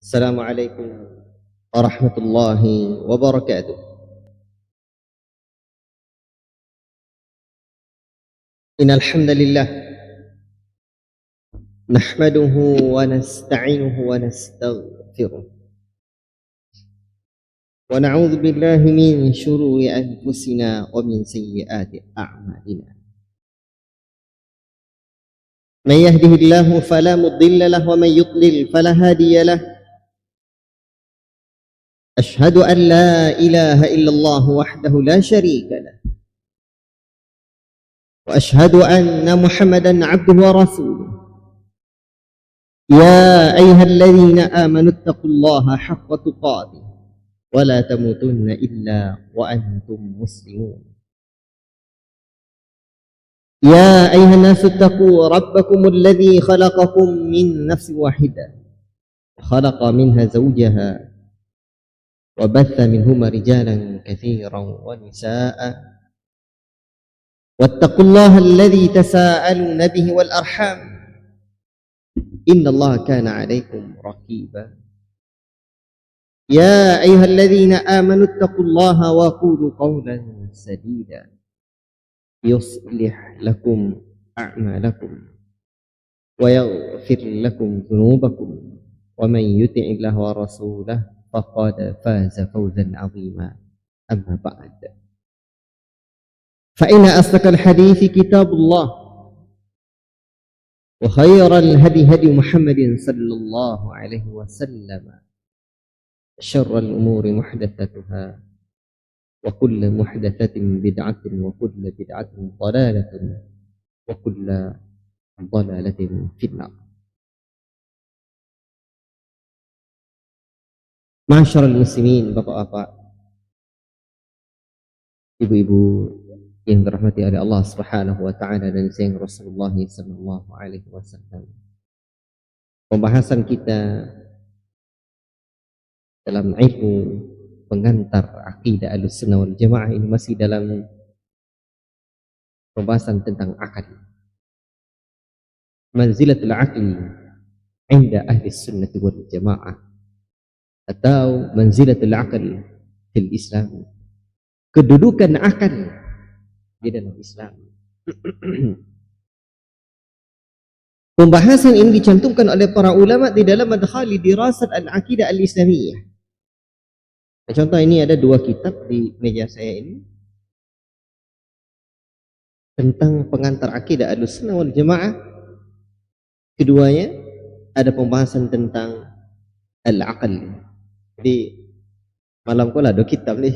السلام عليكم ورحمة الله وبركاته. إن الحمد لله نحمده ونستعينه ونستغفره ونعوذ بالله من شرور أنفسنا ومن سيئات أعمالنا. من يهده الله فلا مضل له ومن يضلل فلا هادي له. أشهد أن لا إله إلا الله وحده لا شريك له، وأشهد أن محمدا عبده ورسوله. يا أيها الذين آمنوا اتقوا الله حق تقاته ولا تموتن إلا وأنتم مسلمون. يا أيها الناس اتقوا ربكم الذي خلقكم من نفس واحدة وخلق منها زوجها وبث منهما رجالا كثيرا ونساء، واتقوا الله الذي تساءلون به والأرحام إن الله كان عليكم رقيبا. يا أيها الذين آمنوا اتقوا الله وقولوا قولا سديدا يصلح لكم أعمالكم ويغفر لكم ذنوبكم، ومن يطع الله ورسوله فقد فاز فوزا عظيما. أما بعد، فإن أصدق الحديث كتاب الله، وخير الهدي هدي محمد صلى الله عليه وسلم، شر الأمور محدثاتها وكل محدثة بدعة وكل بدعة ضلالة وكل ضلالة في النار. Ma'asyiral muslimin, bapak-bapak, ibu-ibu yang dirahmati oleh Allah Subhanahu wa taala dan sayang Rasulullah sallallahu alaihi wasallam. Pembahasan kita dalam ilmu pengantar akidah Ahlussunnah wal Jamaah ini masih dalam pembahasan tentang akal. Manzilatul aqli 'inda Ahlussunnah wal Jamaah, atau manzilatul aql fil Islam, kedudukan akal di dalam Islam. Pembahasan ini dicantumkan oleh para ulama di dalam madkhali dirasat al-aqidah al-islamiyah. Contoh, ini ada dua kitab di meja saya ini tentang pengantar akidah Ahlussunnah wal Jamaah. Keduanya ada pembahasan tentang al-aql. Jadi malam ko lah do kitab ni.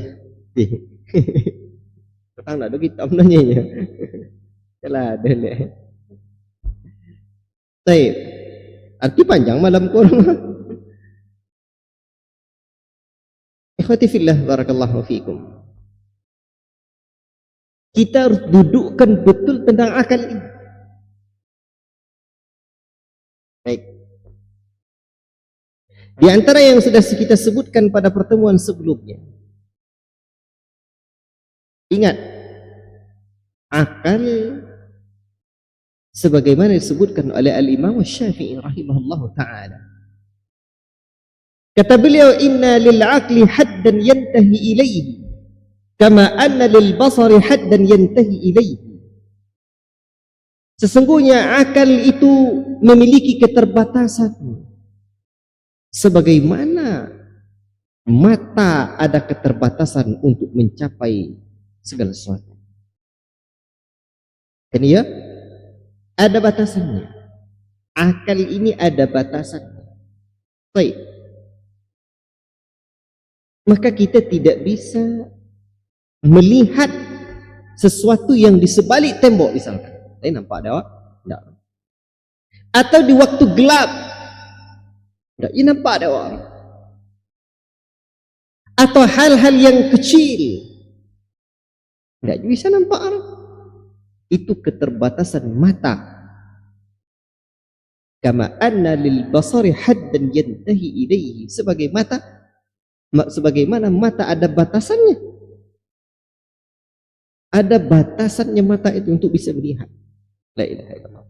Petang nak do kitab nanya. Yalah ada le. Baik. Arti panjang malam ko. Ikhwati fillah, barakallahu fiikum. Kita harus dudukkan betul tentang akal ini. Baik. Di antara yang sudah kita sebutkan pada pertemuan sebelumnya, ingat, akal sebagaimana disebutkan oleh Al-Imam Syafi'i rahimahullahu ta'ala. Kata beliau, inna lil aqli haddan yantahi ilaihi kama anna lil basari haddan yantahi ilaihi. Sesungguhnya akal itu memiliki keterbatasan sebagaimana mata ada keterbatasan untuk mencapai segala sesuatu. Kan ya? Ada batasannya. Akal ini ada batasannya. Baik. Maka kita tidak bisa melihat sesuatu yang di sebalik tembok misalkan. Nampak ada? Tidak. Atau di waktu gelap. Tidak, ini nampak ada orang. Atau hal-hal yang kecil. Tidak bisa nampak orang. Itu keterbatasan mata. Kama anna lil basari haddan yantahi ilaihi. Sebagaimana mata ada batasannya. Ada batasannya mata itu untuk bisa melihat. La ilaha illallah.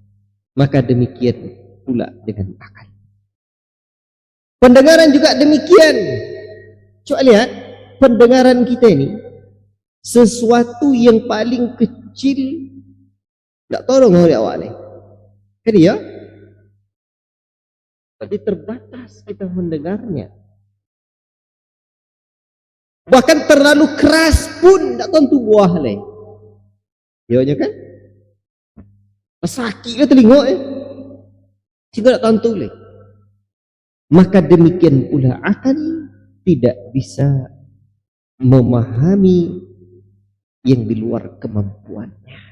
Maka demikian pula dengan akal. Pendengaran juga demikian. Coba lihat, pendengaran kita ini sesuatu yang paling kecil. Tak tahu dong oleh awak ni. Kan ya? Tapi terbatas kita mendengarnya. Bahkan terlalu keras pun tak tentu buah ni. Ya kan? Sakit ke telinga sehingga tak tentu ni. Maka demikian pula akal tidak bisa memahami yang di luar kemampuannya.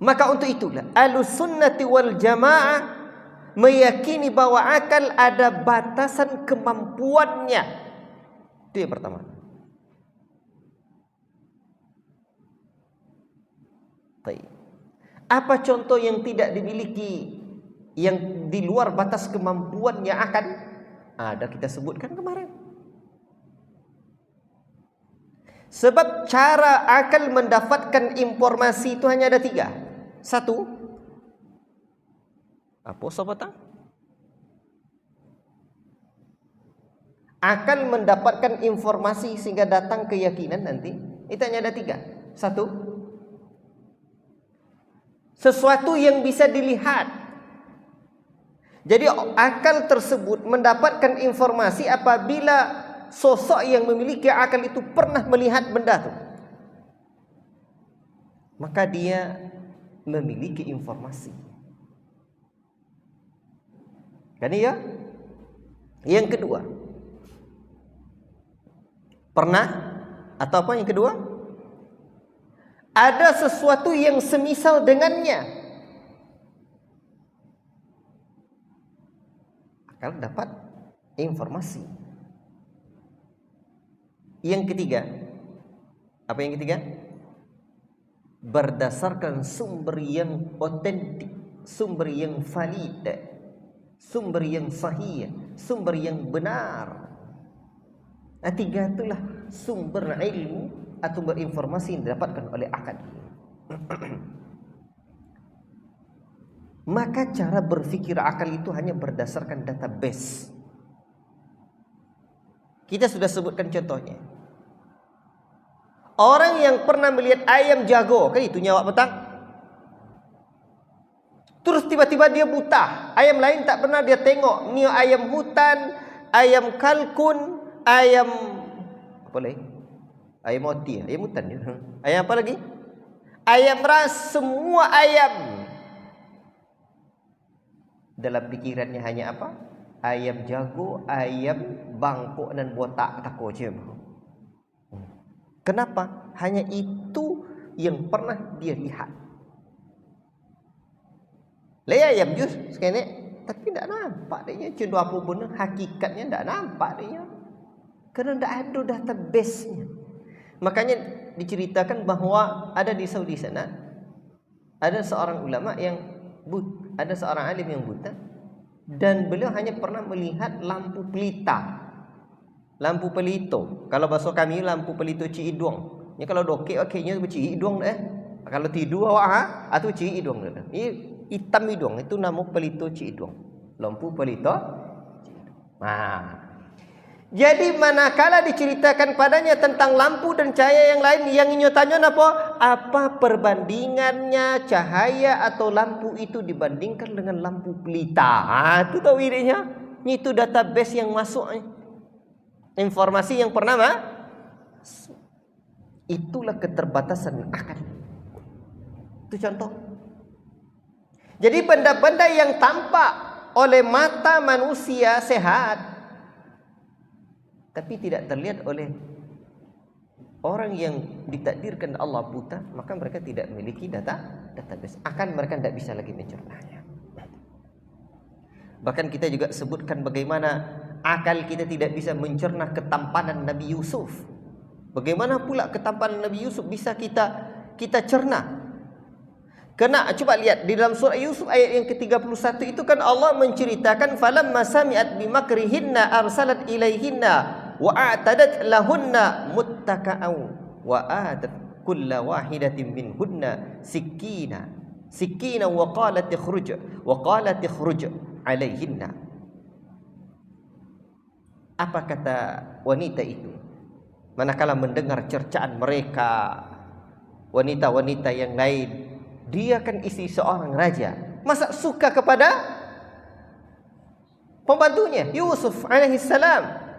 Maka untuk itulah Ahlussunnati wal Jamaah meyakini bahwa akal ada batasan kemampuannya. Itu yang pertama. Apa contoh yang tidak dimiliki yang di luar batas kemampuannya akan ada kita sebutkan kemarin. Sebab cara akal mendapatkan informasi itu hanya ada 3. 1, apa sobatang? Akal mendapatkan informasi sehingga datang keyakinan nanti. Itu hanya ada 3. 1, sesuatu yang bisa dilihat. Jadi akal tersebut mendapatkan informasi apabila sosok yang memiliki akal itu pernah melihat benda itu. Maka dia memiliki informasi. Kan ya? Yang kedua, pernah atau apa yang kedua? Ada sesuatu yang semisal dengannya. Akal dapat informasi. Yang ketiga, apa yang ketiga? Berdasarkan sumber yang otentik, sumber yang valid, sumber yang sahih, sumber yang benar. Tiga itulah sumber ilmu atau berinformasi yang didapatkan oleh akal. Maka cara berfikir akal itu hanya berdasarkan database. Kita sudah sebutkan contohnya. Orang yang pernah melihat ayam jago, kan itu nyawa petang. Terus tiba-tiba dia buta. Ayam lain tak pernah dia tengok. Ni ayam hutan, ayam kalkun, ayam apa lagi? Ayam moti, ayam hutan dia. Ayam apa lagi? Ayam ras, semua ayam. Dalam pikirannya hanya apa? Ayam jago, ayam bangkok dan botak tako je. Kenapa? Hanya itu yang pernah dia lihat. Laya ayam jus sekali, tapi tak nampak dia. Cuma apa benar hakikatnya tak nampak dia. Kerana tak ada database-nya. Makanya diceritakan bahawa ada di Saudi sana ada seorang ulama yang ada seorang alim yang buta dan beliau hanya pernah melihat lampu pelita. Lampu pelito. Kalau bahasa kami lampu pelito ci hidung. Ni kalau dokek okeynya ci hidung Kalau tidur awak atau ci hidung dah. Ini hitam hidung itu nama pelito ci hidung. Lampu pelito. Jadi manakala diceritakan padanya tentang lampu dan cahaya yang lain, yang inyo tanya apa? Apa perbandingannya cahaya atau lampu itu dibandingkan dengan lampu pelita? Itu tahu idenya. Itu database yang masuk. Informasi yang pernah itulah keterbatasan akal. Itu contoh. Jadi benda-benda yang tampak oleh mata manusia sehat, tapi tidak terlihat oleh orang yang ditakdirkan Allah buta, maka mereka tidak memiliki database. Akan mereka tidak bisa lagi mencernanya. Bahkan kita juga sebutkan bagaimana akal kita tidak bisa mencerna ketampanan Nabi Yusuf. Bagaimana pula ketampanan Nabi Yusuf bisa kita cerna? Kena coba lihat di dalam surah Yusuf ayat yang ke-31 itu kan Allah menceritakan falamma sami'at bimakrihinna arsalat ilaihinna wa a'tadat lahunna muttaka'aw wa atat kulla wahidatin minhunna sikina wa qalat ikhruj alaihinna. Apa kata wanita itu manakala mendengar cercaan mereka, wanita-wanita yang lain? Dia kan istri seorang raja, masa suka kepada pembantunya Yusuf alaihissalam?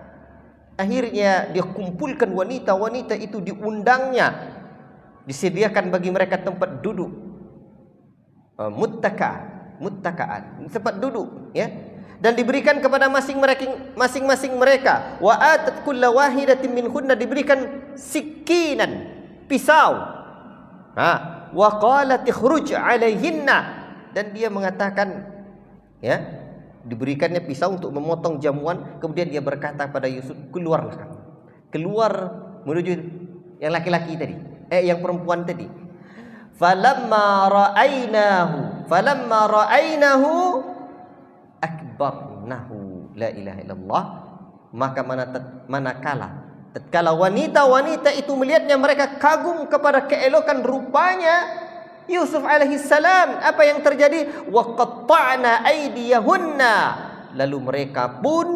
Akhirnya dia kumpulkan wanita-wanita itu, diundangnya, disediakan bagi mereka tempat duduk, muttakaan, tempat duduk, ya, dan diberikan kepada masing-masing mereka. Wa atat kulla wahidatin minhunna, diberikan sikinan, pisau. Wa qalat ikhruj alaihinna, dan dia mengatakan, ya, diberikannya pisau untuk memotong jamuan. Kemudian dia berkata pada Yusuf, keluarlah kamu, keluar menuju yang laki-laki tadi, yang perempuan tadi. Falamma ra'ainahu akbarnahu, la ilaha illallah. Maka tatkala wanita-wanita itu melihatnya, mereka kagum kepada keelokan rupanya Yusuf alaihissalam. Apa yang terjadi? Wa qatta'na aydiyahunna, lalu mereka pun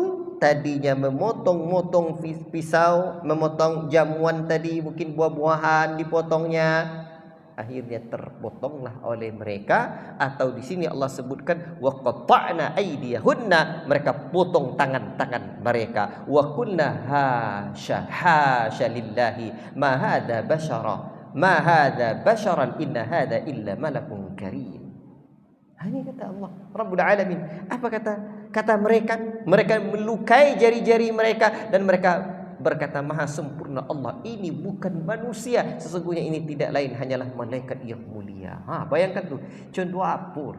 tadinya memotong-motong pisau, memotong jamuan tadi, mungkin buah-buahan dipotongnya, akhirnya terpotonglah oleh mereka. Atau di sini Allah sebutkan wa qatta'na aydiyahunna, mereka potong tangan-tangan mereka. Wa qulna hasya lillahi ma hadza basharan inna hadza illa malakun karim. Ini kata Allah Rabbul Alamin. Apa kata mereka? Mereka melukai jari-jari mereka dan mereka berkata, maha sempurna Allah, ini bukan manusia, sesungguhnya ini tidak lain hanyalah malaikat yang mulia. Bayangkan tu, contoh apa?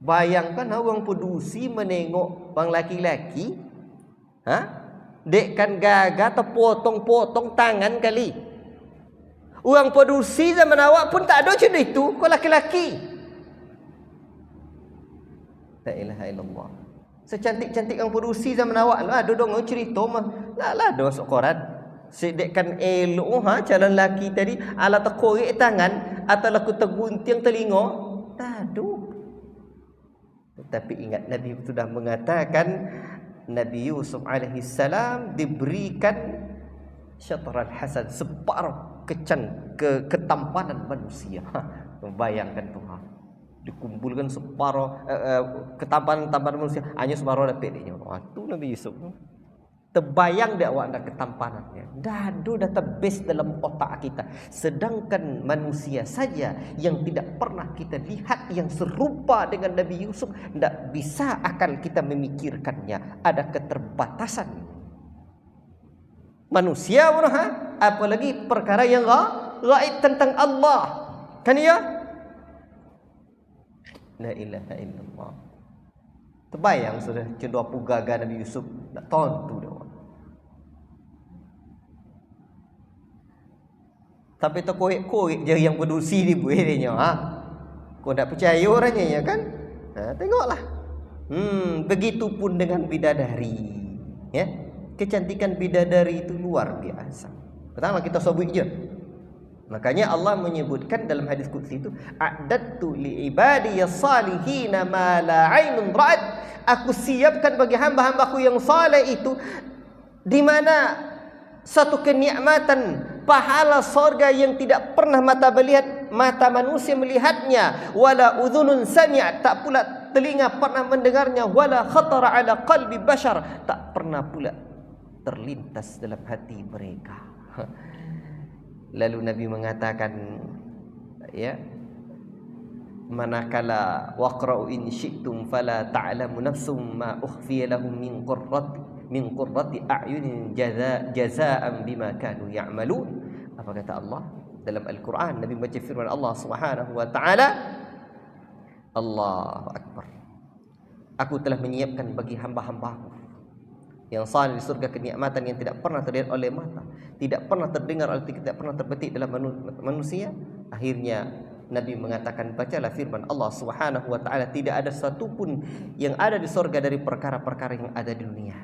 Bayangkan orang pedusi menengok bang laki-laki, dekkan gagah terpotong-potong tangan kali. Orang pedusi zaman awak pun tak ada macam itu. Kau laki-laki, la ilaha illallah. Secantik-cantik orang pedusi zaman awak lah, ada dong cerita mah lah ada masuk koran. Sedekkan elok calon laki tadi ala terkorek tangan atau laku tergunting telinga, tak ada. Tetapi ingat, Nabi sudah mengatakan, Nabi Yusuf alaihissalam diberikan syatral hasan, separuh ketampanan manusia. Bayangkan tu, dikumpulkan separuh ketampanan manusia, hanya separuh dapat dia. Tu Nabi Yusuf. Terbayang dia awak ada ketampanannya. Dah database dalam otak kita. Sedangkan manusia saja yang tidak pernah kita lihat yang serupa dengan Nabi Yusuf, tidak bisa akal kita memikirkannya. Ada keterbatasan manusia, apalagi perkara yang gaib tentang Allah, kan ya? La ilaha illallah. Terbayang sudah cendua pugaga Nabi Yusuf nak tontu dia. Tapi tu korek je yang berdusi ni buihnya, kau tak percaya orangnya, ya kan? Tengoklah. Begitupun dengan bidadari, ya. Kecantikan bidadari itu luar biasa. Pertama kita sebut je. Makanya Allah menyebutkan dalam hadis qudsi itu, a'dadtu li ibadiyas salihin ma la 'ainun ra'at. Aku siapkan bagi hamba-hambaku yang saleh itu di mana satu kenikmatan pahala surga yang tidak pernah mata manusia melihatnya, wala udhunun sami'at, tak pula telinga pernah mendengarnya, wala khatara ala qalbi bashar, tak pernah pula terlintas dalam hati mereka. Lalu Nabi mengatakan, ya, manakala waqra'u in syi'tum fala ta'lamu nafsum ma ukhfiya lahum min qurrati a'yunin jazaa'an bima kanu ya'malun. Apa kata Allah dalam Al-Quran? Nabi baca firman Allah Subhanahu wa taala, Allahu akbar, aku telah menyiapkan bagi hamba-hambaku yang saleh di surga kenikmatan yang tidak pernah terlihat oleh mata, tidak pernah terdengar oleh, tidak pernah terbetik dalam manusia. Akhirnya Nabi mengatakan, bacalah firman Allah Subhanahu wa taala, tidak ada satu pun yang ada di surga dari perkara-perkara yang ada di dunia.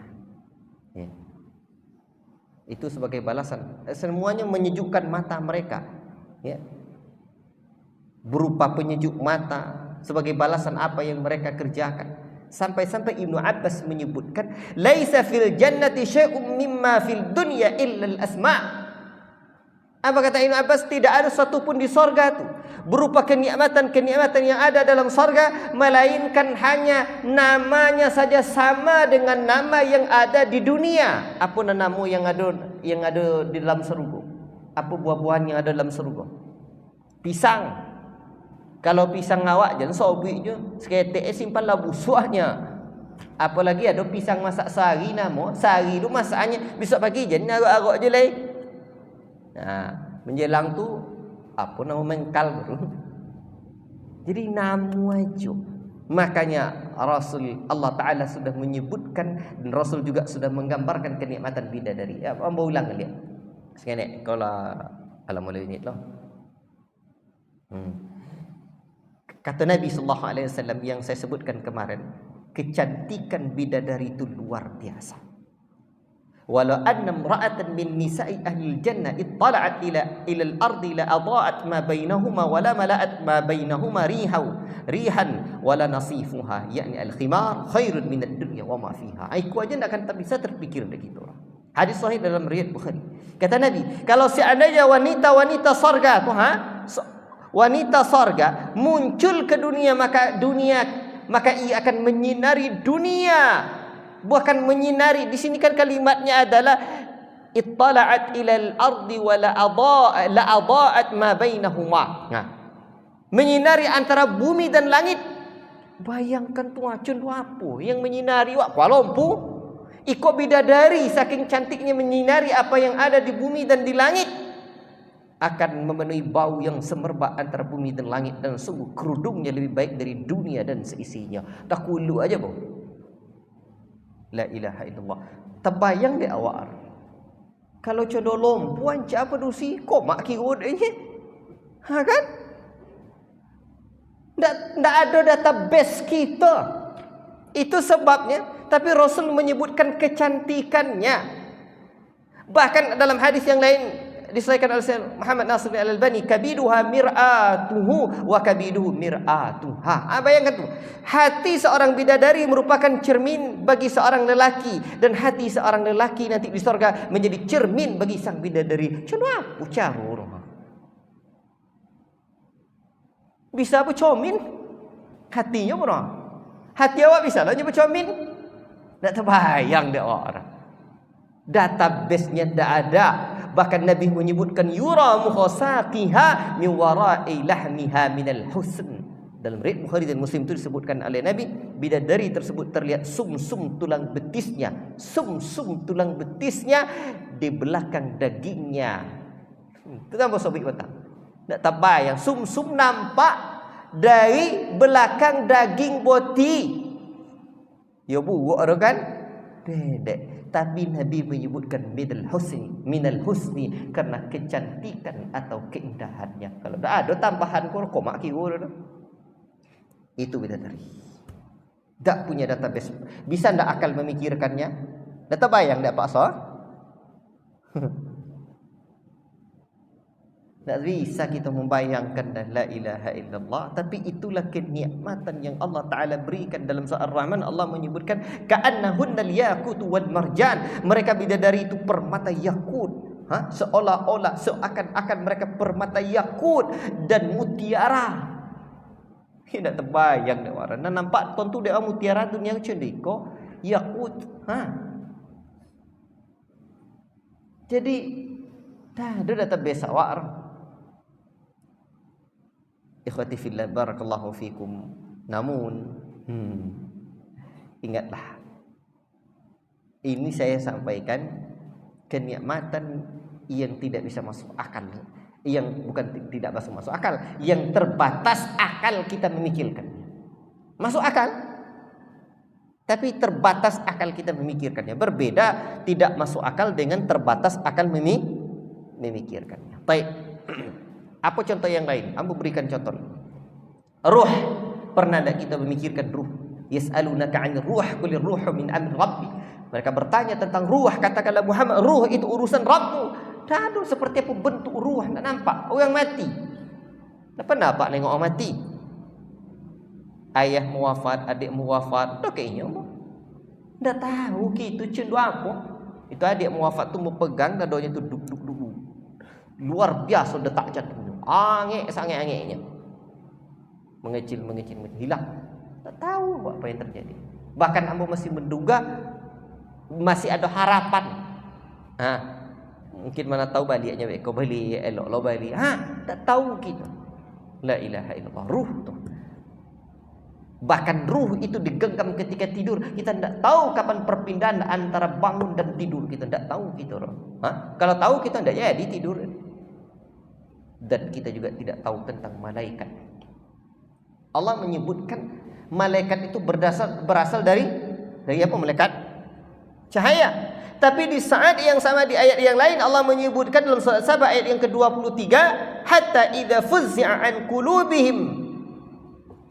Ya. Itu sebagai balasan. Semuanya menyejukkan mata mereka, ya. Berupa penyejuk mata sebagai balasan apa yang mereka kerjakan. Sampai-sampai Ibnu Abbas menyebutkan, laisa fil jannati syai'un mimma fil dunya illa al-asma'. Apa kata Ibnu Abbas? Tidak ada satu pun di sorga itu berupa kenikmatan-kenikmatan yang ada dalam sorga, melainkan hanya namanya saja sama dengan nama yang ada di dunia. Apa nama yang ada di dalam surga? Apa buah-buahan yang ada dalam surga? Pisang. Kalau pisang awak jangan sobik je, seketik simpanlah busuknya. Apalagi ada pisang masak sehari nama, sehari tu masaknya, besok pagi je arok-arok je lain. Menjelang tu apa nama mengkal baru. Jadi nama aja. Makanya Allah Ta'ala sudah menyebutkan, dan Rasul juga sudah menggambarkan kenikmatan bidadari. Apa ulang lihat. Sekarang kalau alhamdulillah lah. Kata Nabi sallallahu alaihi wasallam yang saya sebutkan kemarin, kecantikan bidadari itu luar biasa. Walau anna imra'atan min nisa'i ahli jannah ittala'at ila al-ardi la adaa'at ma bainahuma wa la mala'at ma bainahuma rihan wa la nasifuha, yakni al-khimar khairun min ad-dunya wa ma fiha. Aku aja tak akan bisa terfikir begitu. Hadis sahih dalam riwayat Bukhari. Kata Nabi, kalau seandainya wanita-wanita surga tu wanita sorga muncul ke dunia, maka ia akan menyinari dunia, bukan menyinari. Di sini kan kalimatnya adalah ittala'at ilal ardi wa la adaa'at ma bainahuma. Menyinari antara bumi dan langit. Bayangkan tu acun tu apa yang menyinari wak Kuala Lumpur. Iko bidadari saking cantiknya menyinari apa yang ada di bumi dan di langit, akan memenuhi bau yang semerbak antara bumi dan langit, dan sungguh kerudungnya lebih baik dari dunia dan seisinya. Tak kulu aja bau. La ilaha illallah. Terbayang deh awak, kalau codoh lompuan apa dusi kok mak kirut aja, kan? Tak ada database kita. Itu sebabnya. Tapi Rasul menyebutkan kecantikannya. Bahkan dalam hadis yang lain disahihkan oleh Muhammad Nasir Al-Albani, kabiduha mir'atuhu wa kabiduhu mir'atuha. Bayangkan tu, hati seorang bidadari merupakan cermin bagi seorang lelaki, dan hati seorang lelaki nanti di surga menjadi cermin bagi sang bidadari. Cuma ucar bisa bercermin hatinya bro. Hati awak bisa lah bercermin. Tak terbayang dia orang. Database-nya tak ada. Bahkan Nabi menyebutkan yura mukhasaqiha min wara'i lahmiha minal husn. Dalam riwayat Bukhari dan Muslim itu disebutkan oleh Nabi, bidadari tersebut terlihat sumsum tulang betisnya, sumsum tulang betisnya di belakang dagingnya. Itu kan bosok betul. Tak terbayang sumsum nampak dari belakang daging boti. Ya buruk ada kan? Dedek. Tapi Nabi menyebutkan minal husni karena kecantikan atau keindahannya. Kalau tak ada tambahan kok mak kira dah. Itu bidadari. Tak punya database. Bisa ndak akal memikirkannya? Dah terbayang dak Pak So? Tak bisa kita membayangkan dan la ilaha illallah. Tapi itulah kenikmatan yang Allah Ta'ala berikan. Dalam surah Ar-Rahman Allah menyebutkan ka'annahunnal yaqutu wal marjan. Mereka bidadari itu permata yakut. Seolah-olah seakan-akan mereka permata yakut dan mutiara. Tidak terbayang dah orang. Nampak tuan tu dia mutiara dunia cendiko yakut. Jadi dah ada database awak. Ikhwati fillah barakallahu fikum. Namun ingatlah, ini saya sampaikan kenikmatan yang tidak bisa masuk akal, yang bukan tidak masuk akal, yang terbatas akal kita memikirkan. Masuk akal, tapi terbatas akal kita memikirkannya. Berbeda tidak masuk akal dengan terbatas akal memikirkannya. Baik. Apa contoh yang lain? Ambo berikan contoh. Ruh. Pernah tak kita memikirkan ruh? Yas'alunaka 'anir ruh, qulir ruhu min amri rabbi. Mereka bertanya tentang ruh, katakanlah Muhammad, ruh itu urusan Rabbmu. Tak ada seperti apa bentuk ruh, tak nampak orang mati. Tak pernah nampak nengok orang mati. ayah wafat, adik wafat, dah kayaknya apa? Dah tahu gitu cendu apa? Itu adik wafat tu mau pegang dadanya tu duk. Luar biasa detak jantungnya. Angin sangat anginnya. Mengecil hilang. Tak tahu apa yang terjadi. Bahkan ambo masih menduga masih ada harapan. Mungkin mana tahu baliknya kau balik elok lo balik. Tak tahu kita. La ilaha illallah. Ruh tu. Bahkan ruh itu digenggam ketika tidur. Kita tidak tahu kapan perpindahan antara bangun dan tidur. Kita tidak tahu kita. Kalau tahu kita tidak jadi tidur. Dan kita juga tidak tahu tentang malaikat. Allah menyebutkan malaikat itu berasal dari apa? Malaikat cahaya. Tapi di saat yang sama di ayat yang lain Allah menyebutkan dalam surat Saba ayat yang ke-23, hatta idza fuzzi'a an qulubihim.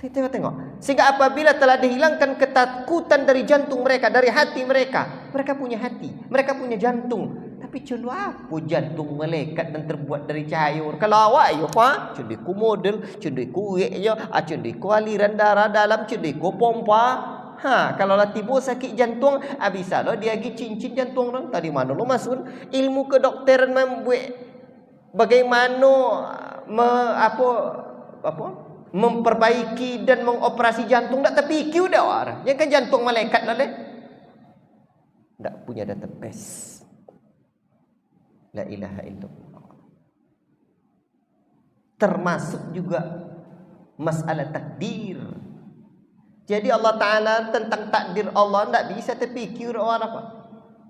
Tengok. Sehingga apabila telah dihilangkan ketakutan dari jantung mereka, dari hati mereka. Mereka punya hati, mereka punya jantung. Tapi culu apa jantung malaikat dan terbuat dari cahaya? Kalau awak ya apa? Cendiku model, cendiku ya, cendiku aliran darah dalam, cendiku pompa. Kalau lah tiba sakit jantung, bisa lo dia pergi cincin jantung orang. Tadi mana lo masuk ilmu kedokteran membuat bagaimana memperbaiki dan mengoperasi jantung. Tak terfikir dah orang. Yang kan jantung malaikat lah deh. Tak punya database. La ilaha illallah. Termasuk juga masalah takdir. Jadi Allah Ta'ala tentang takdir Allah tak bisa terfikir orang apa.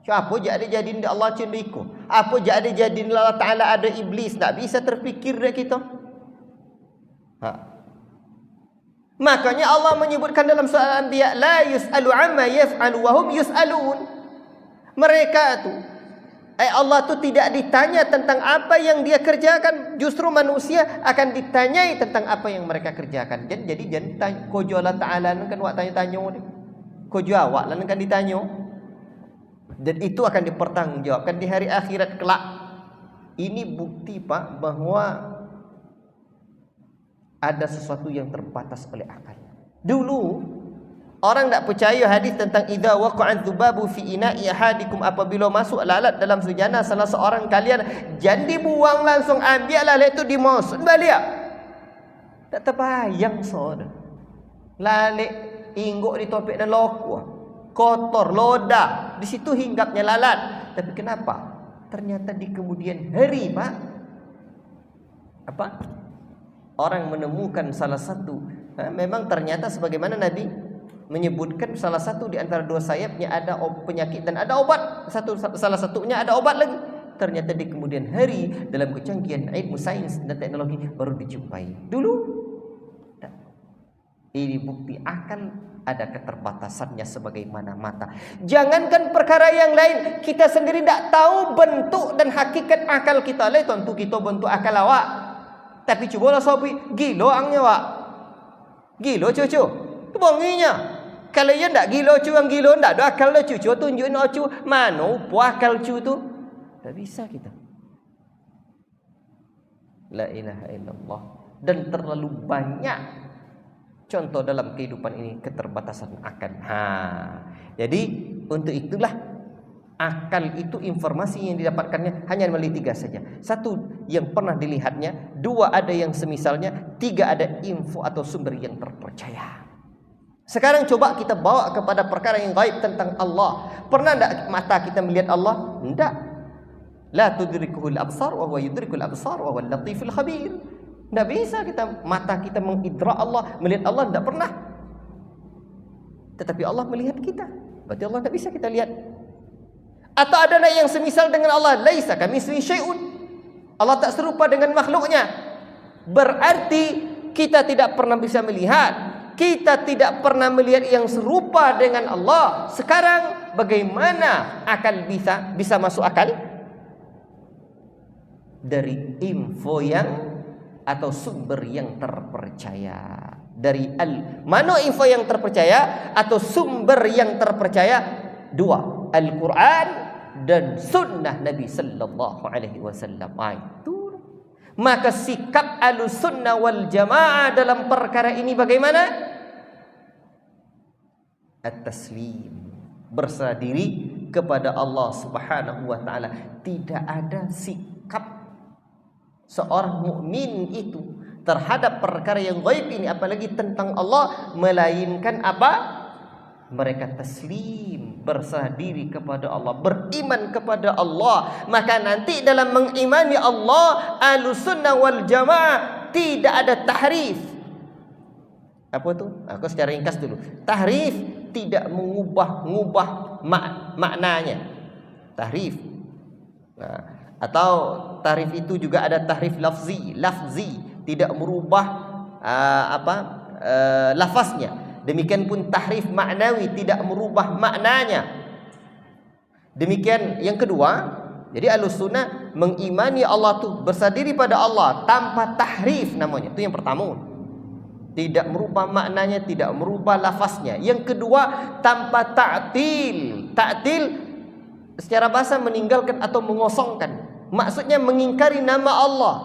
Apa jadi Allah cendiku. Apa jadi Allah Ta'ala ada iblis. Tak bisa terfikir dah kita. Makanya Allah menyebutkan dalam surah Al-Anbiya, la yus'alu amma yaf'alu wa hum yus'alun. Mereka tu Allah tu tidak ditanya tentang apa yang dia kerjakan, justru manusia akan ditanyai tentang apa yang mereka kerjakan. Jadi jangan tanya kojo Allah Ta'ala kan awak tanya-tanya ni. Kojo awak lah kan ditanya. Dan itu akan dipertanggungjawabkan di hari akhirat kelak. Ini bukti Pak bahwa ada sesuatu yang terbatas oleh akal. Dulu orang tak percaya hadis tentang idza waqa'at dzubabu fi ina'i ahadikum, apabila masuk lalat dalam sujana salah seorang kalian, jangan dibuang langsung, ambil lalat itu dimasuk balik. Tak terbayang saudara. Lalat ingguk di topik dan loku, kotor, lodah, di situ hinggapnya lalat. Tapi kenapa? Ternyata di kemudian hari, Pak, orang menemukan salah satu, memang ternyata sebagaimana Nabi menyebutkan salah satu di antara dua sayapnya ada penyakit dan ada obat. Salah satunya ada obat lagi. Ternyata di kemudian hari dalam kecanggihan ilmu sains dan teknologi baru dijumpai. Dulu ini bukti akal ada keterbatasannya sebagaimana mata. Jangankan perkara yang lain, kita sendiri tak tahu bentuk dan hakikat akal kita. Tentu kita bentuk akal awak. Tapi cubalah sobi, gilo angnya wak. Gilo cucu. Kebonginya. Kalau ia tak gilo cu, ang gilo tak ada akal lah cucu. Tunjukin cu, mana upu akal cu tu. Tak bisa kita. La ilaha illallah. Dan terlalu banyak contoh dalam kehidupan ini keterbatasan akal. Jadi untuk itulah akal itu informasi yang didapatkannya hanya melalui tiga saja. Satu yang pernah dilihatnya, dua ada yang semisalnya, tiga ada info atau sumber yang terpercaya. Sekarang coba kita bawa kepada perkara yang gaib tentang Allah. Pernah tak mata kita melihat Allah? Tidak. La tudrikuhul absar wa huwa yudrikul absar wa huwal latiful khabir. Tidak bisa mata kita mengidrak Allah, melihat Allah, tidak pernah. Tetapi Allah melihat kita. Berarti Allah tidak bisa kita lihat. Atau ada yang semisal dengan Allah, laisa kamitslihi syai'un. Allah tak serupa dengan makhluknya. Berarti kita tidak pernah bisa melihat, kita tidak pernah melihat yang serupa dengan Allah. Sekarang bagaimana akal bisa masuk akal? Dari info yang atau sumber yang terpercaya. Dari mana info yang terpercaya atau sumber yang terpercaya? Dua, Al-Quran dan sunnah Nabi sallallahu alaihi wasallam. Itu. Maka sikap Ahlussunnah wal Jamaah dalam perkara ini bagaimana? at-taslim, berserah diri kepada Allah Subhanahu wa taala. Tidak ada sikap seorang mukmin itu terhadap perkara yang gaib ini, apalagi tentang Allah, melainkan apa? Mereka taslim, berserah diri kepada Allah, beriman kepada Allah. Maka nanti dalam mengimani Allah, Ahlussunnah wal Jamaah tidak ada tahrif. Apa tu? Aku secara ringkas dulu. Tahrif tidak mengubah maknanya. Tahrif. Nah, atau tahrif itu juga ada tahrif lafzi, tidak merubah lafaznya. Demikian pun tahrif maknawi, tidak merubah maknanya. Demikian yang kedua. Jadi Ahlussunnah mengimani Allah tu berserah diri pada Allah tanpa tahrif namanya. Itu yang pertama. Tidak merubah maknanya, tidak merubah lafaznya. Yang kedua, tanpa ta'til. Ta'til secara bahasa meninggalkan atau mengosongkan. Maksudnya mengingkari nama Allah,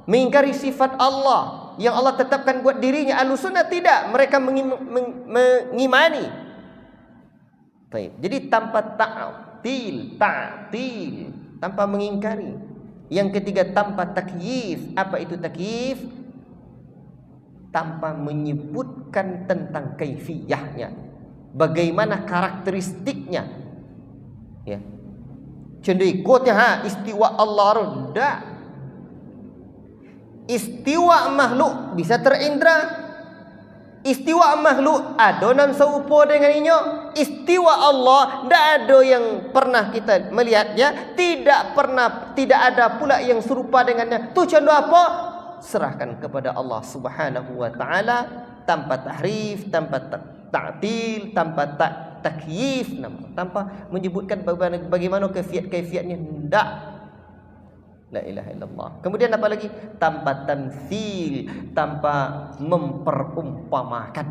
mengingkari sifat Allah yang Allah tetapkan buat dirinya. Ahlussunnah tidak, mereka mengimani. Baik. Jadi tanpa ta'til, tanpa mengingkari. Yang ketiga, tanpa takyif. Apa itu takyif? Tanpa menyebutkan tentang kaifiyahnya, bagaimana karakteristiknya. Ya. Cenderikutnya istiwa Allah rendah. Istiwa makhluk bisa terindra. Istiwa makhluk adonan serupa dengan inyo. Istiwa Allah tidak ada yang pernah kita melihatnya, tidak ada pula yang serupa dengannya. Tu contoh apa? Serahkan kepada Allah Subhanahu wa taala tanpa tahrif, tanpa ta'til, tanpa takyif, tanpa menyebutkan bagaimana kaifiatnya. Tidak. La ilaha illallah. Kemudian apa lagi? Tanpa tamtsil, tanpa memperumpamakan.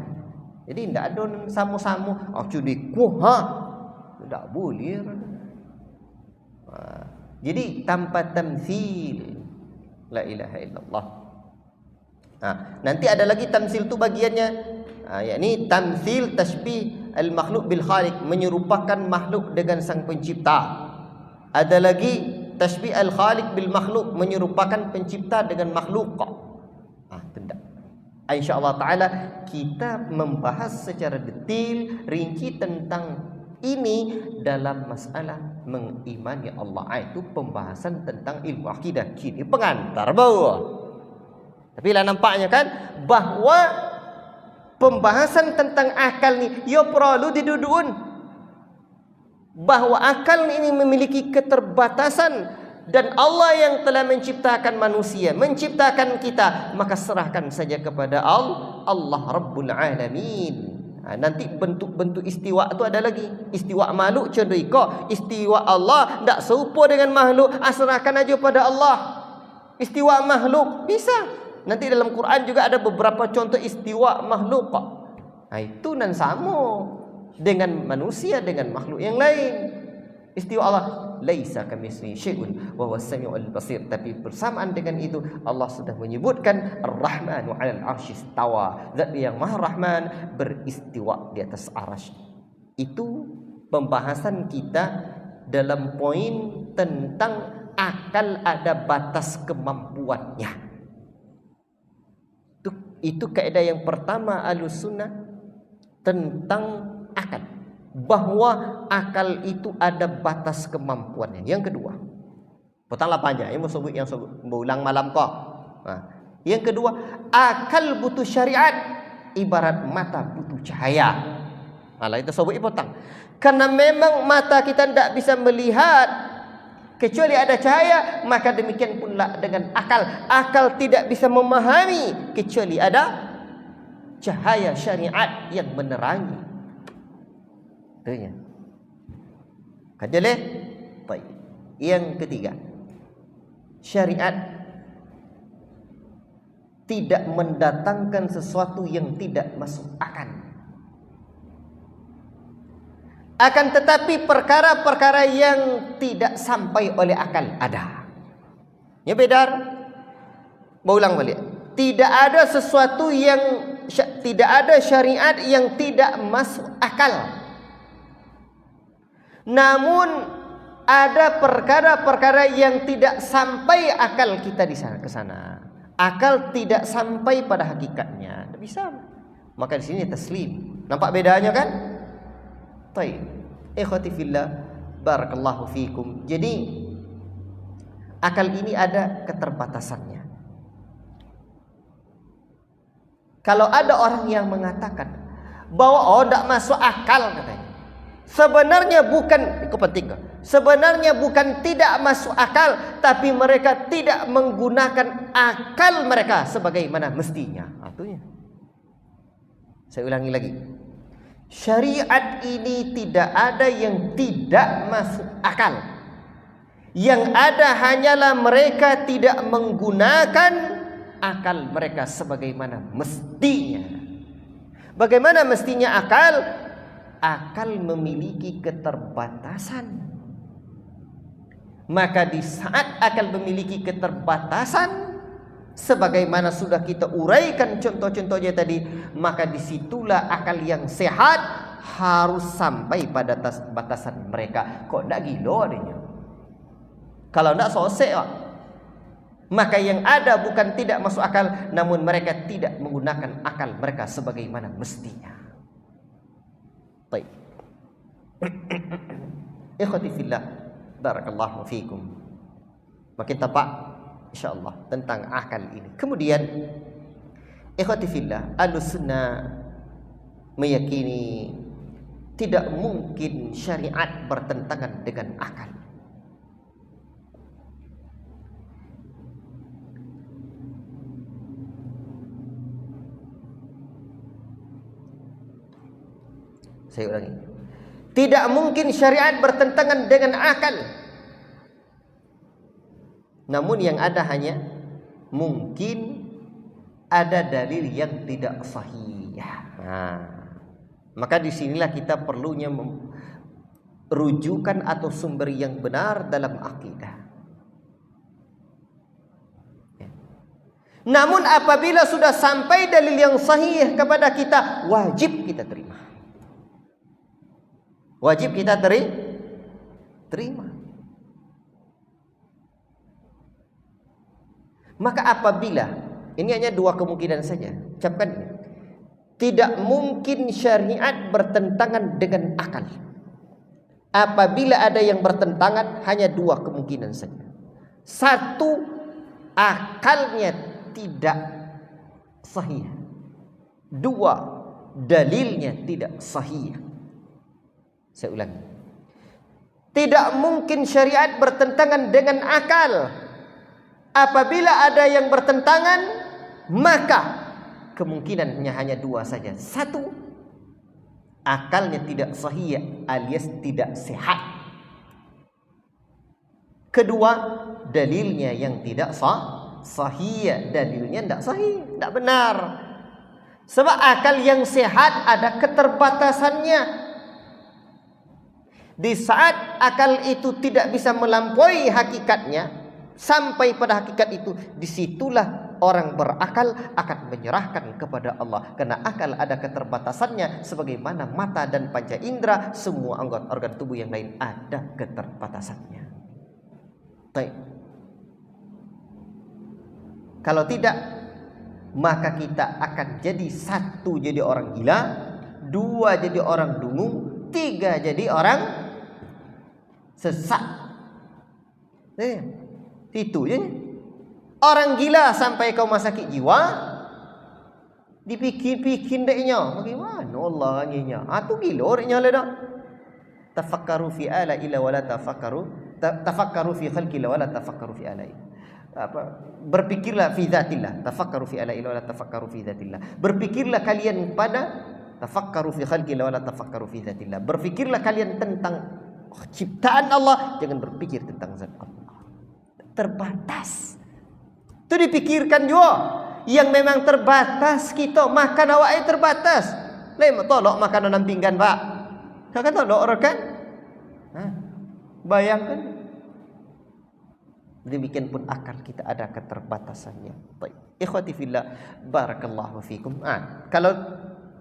Jadi tidak ada samu-samu, cudiku tidak boleh. Jadi tanpa tamtsil. La ilaha illallah. Nanti ada lagi tamtsil tu bagiannya, yakni tamtsil tasbih al-makhluk bil khaliq, menyerupakan makhluk dengan sang pencipta. Ada lagi tasbih al-khaliq bil makhluk, menyerupakan pencipta dengan makhluk. Tidak. Insyaallah taala kita membahas secara detail, rinci tentang ini dalam masalah mengimani Allah. Itu pembahasan tentang ilmu akidah. Kini pengantar bawah. Tapi lah nampaknya kan bahwa pembahasan tentang akal ni ya perlu didudun. Bahwa akal ini memiliki keterbatasan, dan Allah yang telah menciptakan manusia, menciptakan kita, maka serahkan saja kepada Allah Rabbul Alamin. Nanti bentuk-bentuk istiwa itu ada lagi. Istiwa makhluk contoh iko, istiwa Allah tidak serupa dengan makhluk, serahkan aja pada Allah. Istiwa makhluk bisa. Nanti dalam Quran juga ada beberapa contoh istiwa makhluk. Itu nan sama dengan manusia, dengan makhluk yang lain. Istiwa Allah, laisa kamitslihi syai'un wa huwas samiul basir. Tapi bersamaan dengan itu Allah sudah menyebutkan Ar-Rahmanu 'alal 'arsy istawa. Zat yang Maha Rahman beristiwa di atas arasy. Itu pembahasan kita dalam poin tentang akal ada batas kemampuannya. Itu kaidah yang pertama Ahlussunnah tentang akal, bahwa akal itu ada batas kemampuannya. Yang kedua, petanglah panjang yang berulang malam kok. Yang kedua, akal butuh syariat ibarat mata butuh cahaya. Itu sebut petang. Karena memang mata kita tidak bisa melihat kecuali ada cahaya, maka demikian pula dengan akal. Akal tidak bisa memahami kecuali ada cahaya syariat yang menerangi. Itunya. Kajeleh. Baik. Yang ketiga, syariat tidak mendatangkan sesuatu yang tidak masuk akal. Akan tetapi perkara-perkara yang tidak sampai oleh akal ada. Ya bedar. Ulang balik. tidak ada sesuatu yang tidak ada syariat yang tidak masuk akal. Namun ada perkara-perkara yang tidak sampai akal kita di sana ke sana. Akal tidak sampai pada hakikatnya. Tidak bisa. Maka di sini taslim. Nampak bedanya kan? Baik. Ikhwati fillah, barakallahu fikum. Jadi akal ini ada keterbatasannya. Kalau ada orang yang mengatakan bahwa tidak masuk akal katanya. Sebenarnya bukan, itu penting kan? Sebenarnya bukan tidak masuk akal, tapi mereka tidak menggunakan akal mereka sebagaimana mestinya. Artinya, saya ulangi lagi. Syariat ini tidak ada yang tidak masuk akal. Yang ada hanyalah mereka tidak menggunakan akal mereka sebagaimana mestinya. Bagaimana mestinya akal? Akal memiliki keterbatasan. Maka di saat akal memiliki keterbatasan, sebagaimana sudah kita uraikan contoh-contohnya tadi, maka disitulah akal yang sehat harus sampai pada batasan mereka. Kok tidak gila adanya? Kalau tidak sosek, maka yang ada bukan tidak masuk akal, namun mereka tidak menggunakan akal mereka sebagaimana mestinya. Baik. Ikhwati fillah, barakallahu fikum. Makin tepat insyaallah tentang akal ini. Kemudian ikhwati fillah, Ahlussunnah meyakini tidak mungkin syariat bertentangan dengan akal. Saya ulangi. Tidak mungkin syariat bertentangan dengan akal. Namun yang ada hanya mungkin ada dalil yang tidak sahih. Maka disinilah kita perlunya rujukan atau sumber yang benar dalam akidah. Namun apabila sudah sampai dalil yang sahih kepada kita, wajib kita terima. Wajib kita terima. Maka apabila, ini hanya dua kemungkinan saja, ucapkan ini. Tidak mungkin syariat bertentangan dengan akal. Apabila ada yang bertentangan, hanya dua kemungkinan saja. Satu, akalnya tidak sahih. Dua, dalilnya tidak sahih. Saya ulangi. Tidak mungkin syariat bertentangan dengan akal. Apabila ada yang bertentangan, maka kemungkinannya hanya dua saja. Satu, akalnya tidak sahih alias tidak sehat. Kedua, dalilnya yang tidak sahih, dalilnya tidak sahih, tidak benar. Sebab akal yang sehat ada keterbatasannya. Di saat akal itu tidak bisa melampaui hakikatnya, sampai pada hakikat itu, disitulah orang berakal akan menyerahkan kepada Allah. Karena akal ada keterbatasannya, sebagaimana mata dan panca indera, semua anggota organ tubuh yang lain ada keterbatasannya. Baik. Kalau tidak, maka kita akan jadi satu jadi orang gila, dua jadi orang dungu, tiga jadi orang sesat. Itu ya. Orang gila sampai kau sakit jiwa, dipikir-pikir deknya, bagaimana Allah nginya? Tu gila deknya lah dah. Tafakkaru fi ala ila wala tafakkaru fi khalqi la wala tafakkaru fi ala. Berpikirlah fi dzatillah, tafakkaru fi ala ila wala tafakkaru fi dzatillah. Berpikirlah kalian pada tafakkaru fi khalqi la wala tafakkaru fi dzatillah. Berpikirlah kalian tentang ciptaan Allah, jangan berpikir tentang zat Allah. Terbatas. Itu dipikirkan juga. Yang memang terbatas kita, makan awak terbatas. Lain tolok makanan dalam pinggan, Pak. Kakak tolok orang kan? Bayangkan. Demikian pun akal kita ada keterbatasannya. Baik. Ikhwati fillah, barakallahu fikum. Kalau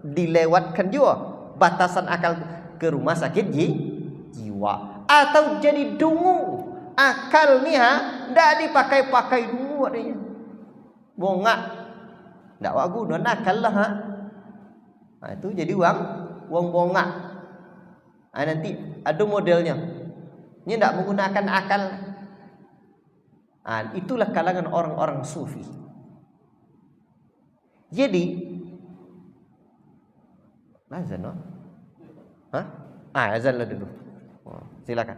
dilewatkan juga batasan akal ke rumah sakit jiwa atau jadi dungu. Akal ni ndak dipakai-pakai dungu adanya. Bongak. Ndak wa guna akal lah itu jadi uang bongak. Nanti ada modelnya. Ini ndak menggunakan akal. Itulah kalangan orang-orang sufi. Jadi azan, azan lah dulu. Silakan.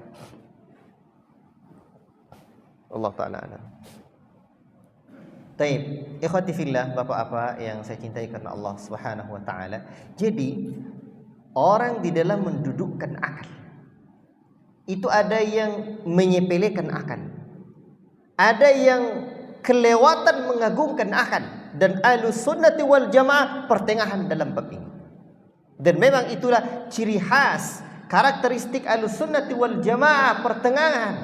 Allah Ta'ala alam. Taib, ikhwati fillah, bapak-bapak yang saya cintai karena Allah Subhanahu wa Ta'ala. Jadi orang di dalam mendudukkan akal itu ada yang menyepelekan akal, ada yang kelewatan mengagungkan akal, dan Ahlus Sunnati wal Jamaah pertengahan dalam bab ini. Dan memang itulah ciri khas karakteristik Ahlus Sunnati wal Jamaah, pertengahan.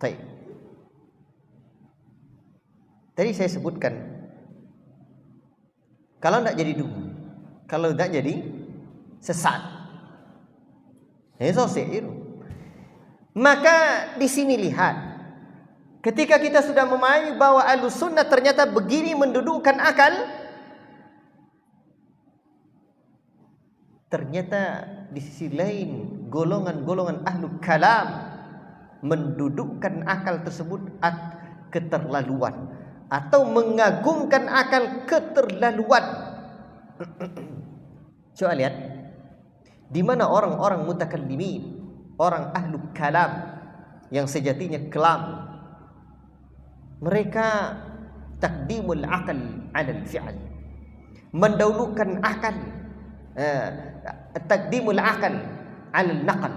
Baik. Tadi saya sebutkan, kalau tidak jadi dungu, kalau tidak jadi sesat, itu. Maka di sini lihat, ketika kita sudah memahami bahwa Ahlus Sunnah ternyata begini mendudukkan akal, ternyata di sisi lain golongan-golongan Ahlul Kalam mendudukkan akal tersebut keterlaluan, atau mengagungkan akal keterlaluan. Coba lihat di mana orang-orang mutakallimin, orang Ahlul Kalam yang sejatinya kelam, mereka takdimul akal 'ala al-fi'l, mendahulukan akal, takdimul akal 'ala al-naql,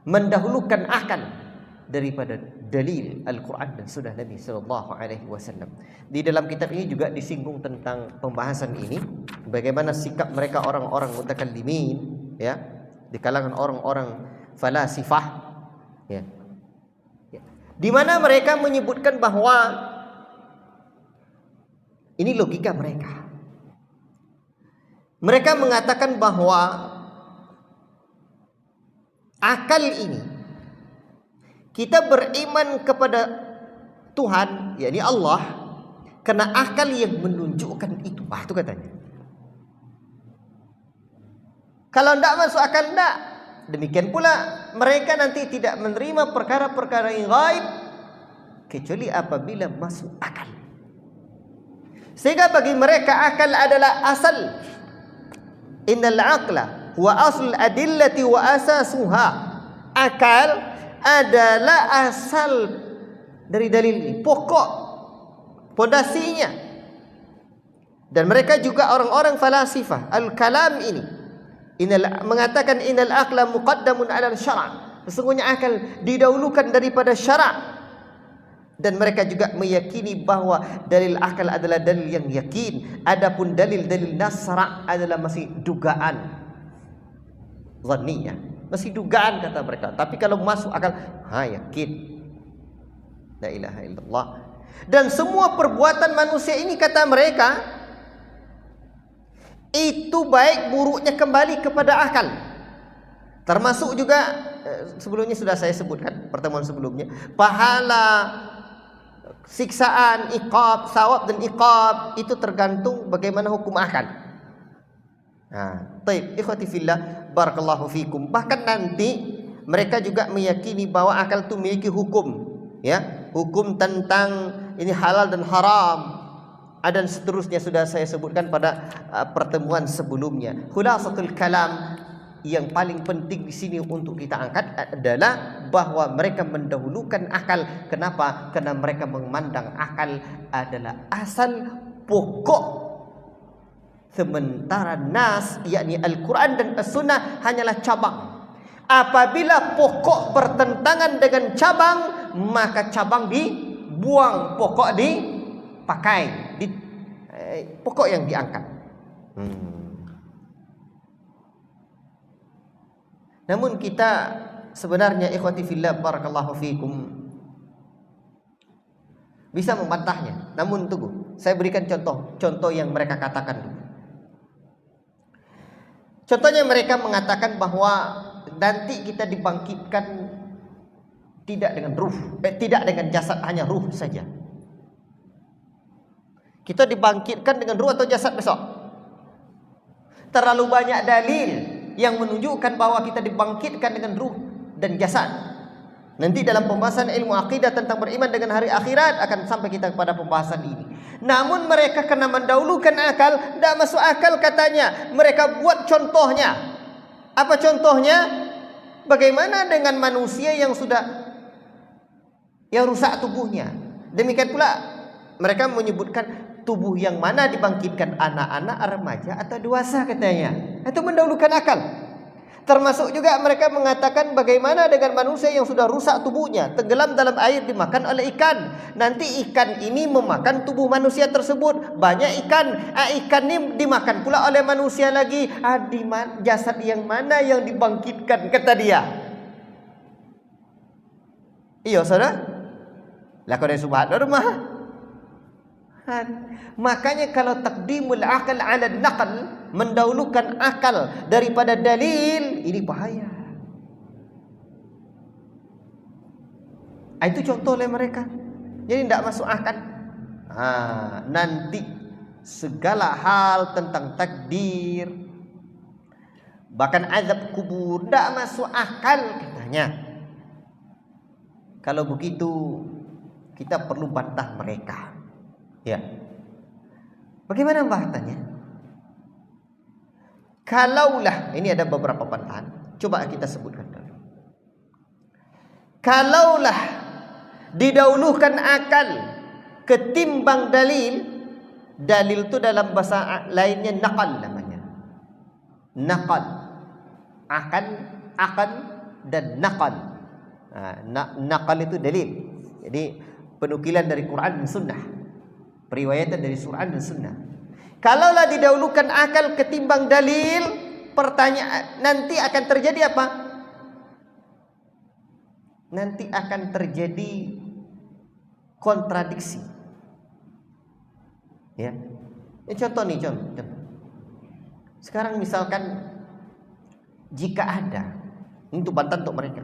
mendahulukan akal daripada dalil Al-Quran dan sunnah Nabi sallallahu alaihi wasallam. Di dalam kitab ini juga disinggung tentang pembahasan ini, bagaimana sikap mereka orang-orang mutakallimin, ya, di kalangan orang-orang falasifah, ya. Di mana mereka menyebutkan bahwa ini logika mereka. Mereka mengatakan bahwa akal ini, kita beriman kepada Tuhan, yakni Allah, karena akal yang menunjukkan itu. Itu katanya. Kalau tidak masuk akal, tidak. Demikian pula mereka nanti tidak menerima perkara-perkara yang gaib kecuali apabila masuk akal. Sehingga bagi mereka akal adalah asal. Innal aqla huwa aslul adillati wa asasuha. Akal adalah asal dari dalil ini, pokok, pondasinya. Dan mereka juga orang-orang falasifah al-kalam ini mengatakan innal aqla muqaddamun 'ala syara', sesungguhnya akal didahulukan daripada syara'. Dan mereka juga meyakini bahwa dalil akal adalah dalil yang yakin, adapun dalil-dalil nasra' adalah masih dugaan, dhanniyah, masih dugaan kata mereka. Tapi kalau masuk akal, yakin. La ilaha illallah. Dan semua perbuatan manusia ini kata mereka itu baik buruknya kembali kepada akal. Termasuk juga sebelumnya sudah saya sebutkan pertemuan sebelumnya, pahala, siksaan, iqab, sawab dan iqab itu tergantung bagaimana hukum akal. Taib, ikhwati fillah, barakallahu fikum. Bahkan nanti mereka juga meyakini bahwa akal itu memiliki hukum, ya, hukum tentang ini halal dan haram, dan seterusnya sudah saya sebutkan pada pertemuan sebelumnya. Khulasatul kalam yang paling penting di sini untuk kita angkat adalah bahwa mereka mendahulukan akal. Kenapa? Karena mereka memandang akal adalah asal pokok, sementara nas, yakni Al-Quran dan As-Sunnah hanyalah cabang. Apabila pokok bertentangan dengan cabang, maka cabang dibuang, pokok dipakai, pokok yang diangkat. Namun kita sebenarnya ikhwati fillah barakallahu fikum bisa membantahnya. Namun tunggu, saya berikan contoh yang mereka katakan dulu. Contohnya mereka mengatakan bahwa nanti kita dibangkitkan tidak dengan ruh, tidak dengan jasad, hanya ruh saja. Kita dibangkitkan dengan ruh atau jasad besok? Terlalu banyak dalil yang menunjukkan bahwa kita dibangkitkan dengan ruh dan jasad. Nanti dalam pembahasan ilmu akidah tentang beriman dengan hari akhirat akan sampai kita kepada pembahasan ini. Namun mereka karena mendahulukan akal, tidak masuk akal katanya. Mereka buat contohnya. Apa contohnya? Bagaimana dengan manusia yang rusak tubuhnya? Demikian pula mereka menyebutkan tubuh yang mana dibangkitkan, anak-anak, remaja atau dewasa katanya. Itu mendahulukan akal. Termasuk juga mereka mengatakan bagaimana dengan manusia yang sudah rusak tubuhnya, tenggelam dalam air dimakan oleh ikan. Nanti ikan ini memakan tubuh manusia tersebut. Banyak ikan, ikan ini dimakan pula oleh manusia lagi. Jasad yang mana yang dibangkitkan kata dia. Iya saudara. Lakon subhanallah rumah. Makanya kalau takdimul akal ala naqal, mendahulukan akal daripada dalil, ini bahaya. Itu contoh oleh mereka. Jadi tidak masuk akal. Nanti segala hal tentang takdir, bahkan azab kubur, tidak masuk akal katanya. Kalau begitu kita perlu bantah mereka. Ya. Bagaimana bahasannya? Kalaulah, ini ada beberapa bantahan, coba kita sebutkan dulu. Kalaulah didahulukan akal ketimbang dalil, dalil itu dalam bahasa lainnya naqal namanya. Naqal. Akan dan naqal. Naqal itu dalil. Jadi penukilan dari Quran dan Sunnah. Periwayatan dari Quran dan Sunnah. Kalaulah didahulukan akal ketimbang dalil, pertanyaan nanti akan terjadi apa? Nanti akan terjadi kontradiksi. Ya. Ini contoh nih, contoh. Sekarang misalkan jika ada, untuk bantahan untuk mereka.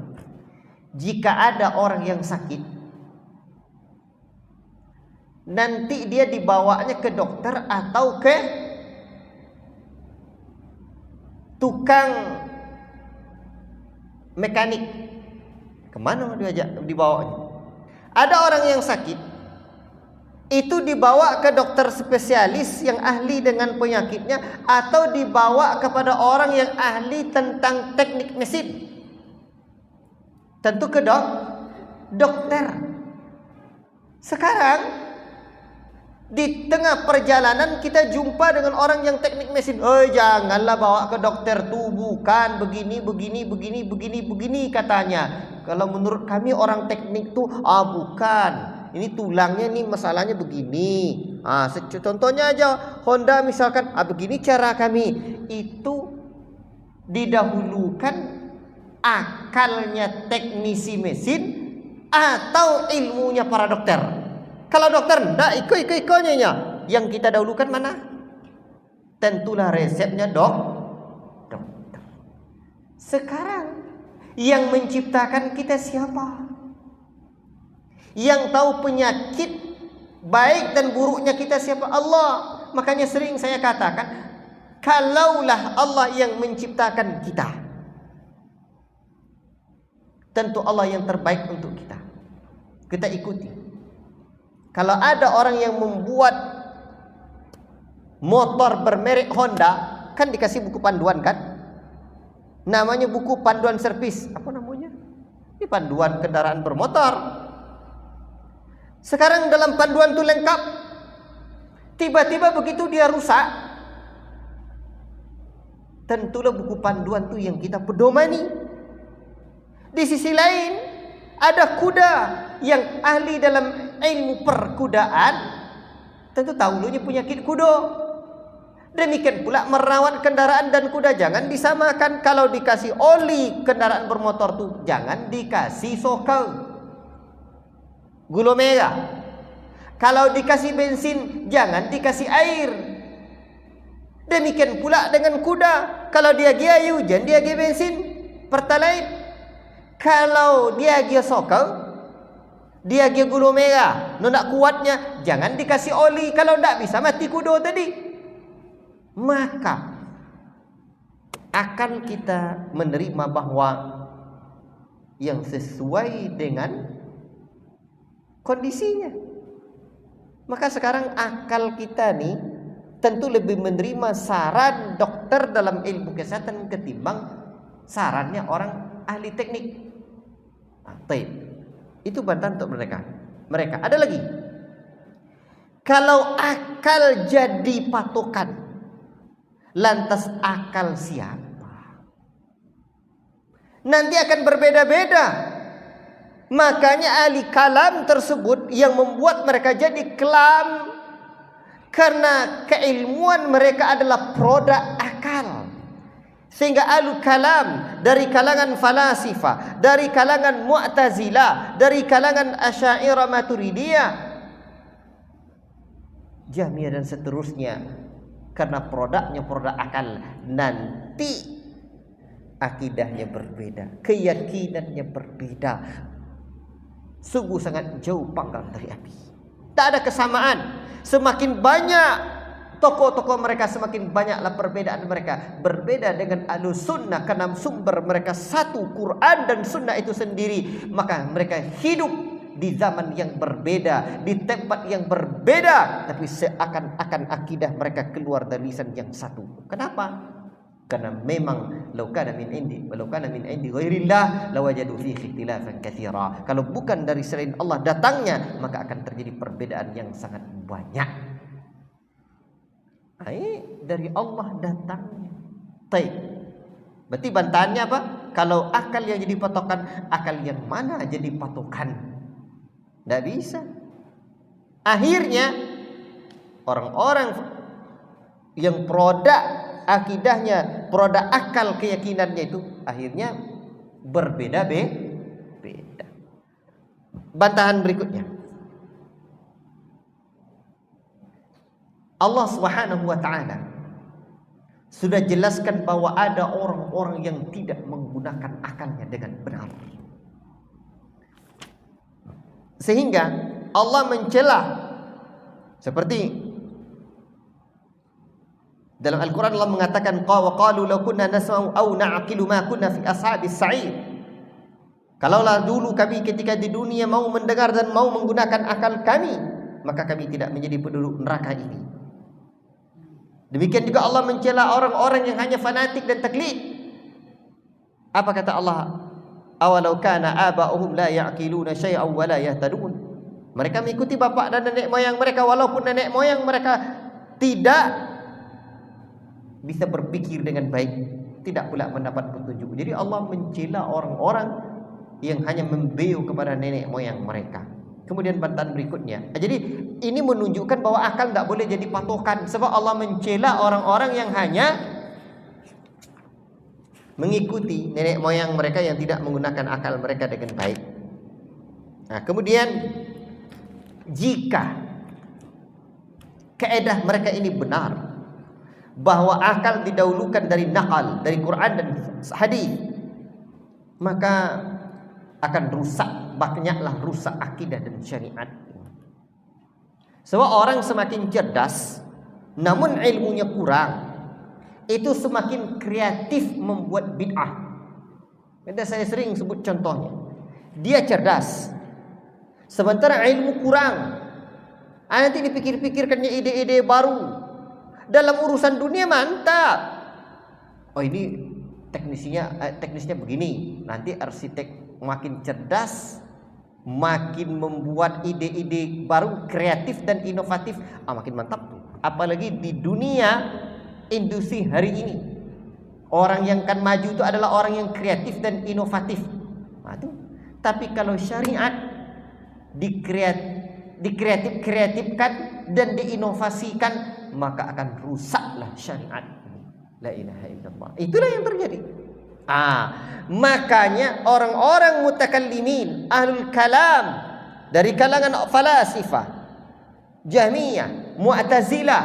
Jika ada orang yang sakit, nanti dia dibawanya ke dokter atau ke tukang mekanik. Kemana dia dibawanya? Ada orang yang sakit, itu dibawa ke dokter spesialis yang ahli dengan penyakitnya, atau dibawa kepada orang yang ahli tentang teknik mesin. Tentu ke dokter. Sekarang di tengah perjalanan kita jumpa dengan orang yang teknik mesin. Janganlah bawa ke dokter tuh, bukan begini katanya. Kalau menurut kami orang teknik tuh bukan. Ini tulangnya nih masalahnya begini. Contohnya aja Honda misalkan, begini cara kami. Itu didahulukan akalnya teknisi mesin atau ilmunya para dokter. Kalau dokter enggak ikut-ikutnya, yang kita dahulukan mana? Tentulah resepnya dokter. Sekarang yang menciptakan kita siapa? Yang tahu penyakit baik dan buruknya kita siapa? Allah. Makanya sering saya katakan, kalaulah Allah yang menciptakan kita, tentu Allah yang terbaik untuk kita. Kita ikuti. Kalau ada orang yang membuat motor bermerek Honda, kan dikasih buku panduan kan? Namanya buku panduan servis. Apa namanya? Ini panduan kendaraan bermotor. Sekarang dalam panduan itu lengkap. Tiba-tiba begitu dia rusak, tentulah buku panduan itu yang kita pedomani. Di sisi lain, ada kuda yang ahli dalam ilmu perkudaan, tentu tahu dulunya penyakit kuda. Demikian pula merawat kendaraan dan kuda jangan disamakan. Kalau dikasih oli kendaraan bermotor tuh jangan dikasih sokel, gula merah. Kalau dikasih bensin, jangan dikasih air. Demikian pula dengan kuda. Kalau dia giayu, jangan dia gi bensin pertalite. Kalau dia gi sokal, dia gi gula merah, nak kuatnya, jangan dikasih oli. Kalau tak bisa, mati kuda tadi. Maka akan kita menerima bahwa yang sesuai dengan kondisinya. Maka sekarang akal kita nih tentu lebih menerima saran dokter dalam ilmu kesehatan ketimbang sarannya orang ahli teknik. Itu bantahan untuk mereka. Ada lagi. Kalau akal jadi patokan, lantas akal siapa? Nanti akan berbeda-beda. Makanya ahli kalam tersebut yang membuat mereka jadi kelam, karena keilmuan mereka adalah produk akal. Sehingga ahli kalam dari kalangan falasifah, dari kalangan mu'tazilah, dari kalangan asy'ariyah maturidiyah, jahmiyah dan seterusnya, karena produknya produk akal, nanti akidahnya berbeda, keyakinannya berbeda, sungguh sangat jauh panggang dari api. Tak ada kesamaan. Semakin banyak tokoh-tokoh mereka, semakin banyaklah perbedaan mereka. Berbeda dengan Ahlus Sunnah karena sumber mereka satu, Quran dan Sunnah itu sendiri. Maka mereka hidup di zaman yang berbeda, di tempat yang berbeda, tapi seakan-akan akidah mereka keluar dari lisan yang satu. Kenapa? Karena memang law kana min indi ghairillah lawajadu fihi ikhtilafan katsira. Kalau bukan dari selain Allah datangnya, maka akan terjadi perbedaan yang sangat banyak. Dari Allah datangnya. Baik. Berarti bantahannya apa? Kalau akal yang jadi patokan, akal yang mana jadi patokan? Tidak bisa. Akhirnya orang-orang yang produk akidahnya, produk akal keyakinannya itu akhirnya berbeda-beda. Bantahan berikutnya. Allah Subhanahu wa taala sudah jelaskan bahwa ada orang-orang yang tidak menggunakan akalnya dengan benar. Sehingga Allah mencela, seperti dalam Al-Quran Allah mengatakan, wa qalu law kunna nasma'u aw na'qilu ma kunna fi ashabis sa'ir. Kalaulah dulu kami ketika di dunia mau mendengar dan mau menggunakan akal kami, maka kami tidak menjadi penduduk neraka ini. Demikian juga Allah mencela orang-orang yang hanya fanatik dan taklid. Apa kata Allah? Awalau kana aba'uhum la ya'qiluna syai'an wa la yahtadun. Mereka mengikuti bapak dan nenek moyang mereka, walaupun nenek moyang mereka tidak bisa berpikir dengan baik, tidak pula mendapat petunjuk. Jadi Allah mencela orang-orang yang hanya membeu kepada nenek moyang mereka. Kemudian bantahan berikutnya. Jadi ini menunjukkan bahwa akal tidak boleh jadi patokan, sebab Allah mencela orang-orang yang hanya mengikuti nenek moyang mereka yang tidak menggunakan akal mereka dengan baik. Nah, kemudian jika kaedah mereka ini benar, bahwa akal didahulukan dari nakal, dari Quran dan hadis, maka akan rusak, banyaklah rusak akidah dan syariat. Sebab orang semakin cerdas namun ilmunya kurang, itu semakin kreatif membuat bid'ah. Saya sering sebut contohnya. Dia cerdas, sementara ilmu kurang. Nanti dipikir-pikirkannya ide-ide baru. Dalam urusan dunia mantap. Oh ini teknisnya begini. Nanti arsitek makin cerdas, makin membuat ide-ide baru, kreatif dan inovatif, makin mantap. Apalagi di dunia industri hari ini, orang yang akan maju itu adalah orang yang kreatif dan inovatif. Tapi kalau syariat dikreatifkan dan diinovasikan, maka akan rusaklah syariat. La ilaha illallah. Itulah yang terjadi. Makanya orang-orang mutakallimin, ahlul kalam, dari kalangan falasifah, Jahmiyah, Mu'tazilah,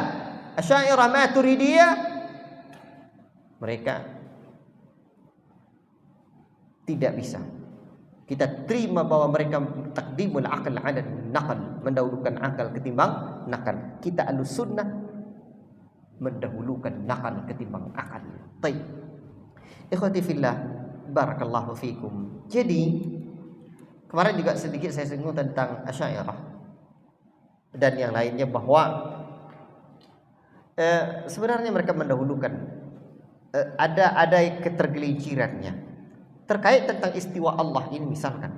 Asy'ariyah, Maturidiyah, mereka tidak bisa kita terima bahwa mereka takdimul akal 'ala naqal, mendahulukan akal ketimbang nakal. Kita Ahlussunnah mendahulukan nakal ketimbang akal. Baik. Ikhwati fillah, barakallahu fikum. Jadi kemarin juga sedikit saya singgung tentang Asy'ariyah dan yang lainnya, bahwa sebenarnya mereka mendahulukan ada ketergelincirannya terkait tentang istiwa Allah ini. Misalkan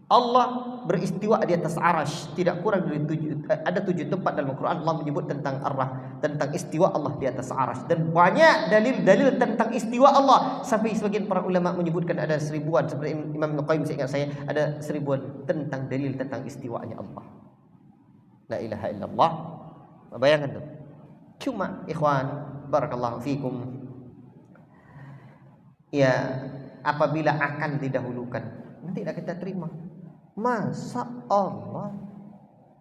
Allah beristiwa di atas arasy, tidak kurang dari 7 tempat dalam Al-Quran Allah menyebut tentang tentang istiwa Allah di atas arasy, dan banyak dalil-dalil tentang istiwa Allah, sampai sebagian para ulama menyebutkan ada 1000-an, seperti Imam Ibnu Qayyim, saya ingat saya ada 1000-an tentang dalil tentang istiwanya Allah. La ilaha illallah. Bayangkan tuh. Cuma ikhwan, barakallahu fikum, ya apabila akal didahulukan, nanti tidak kita terima. Masa Allah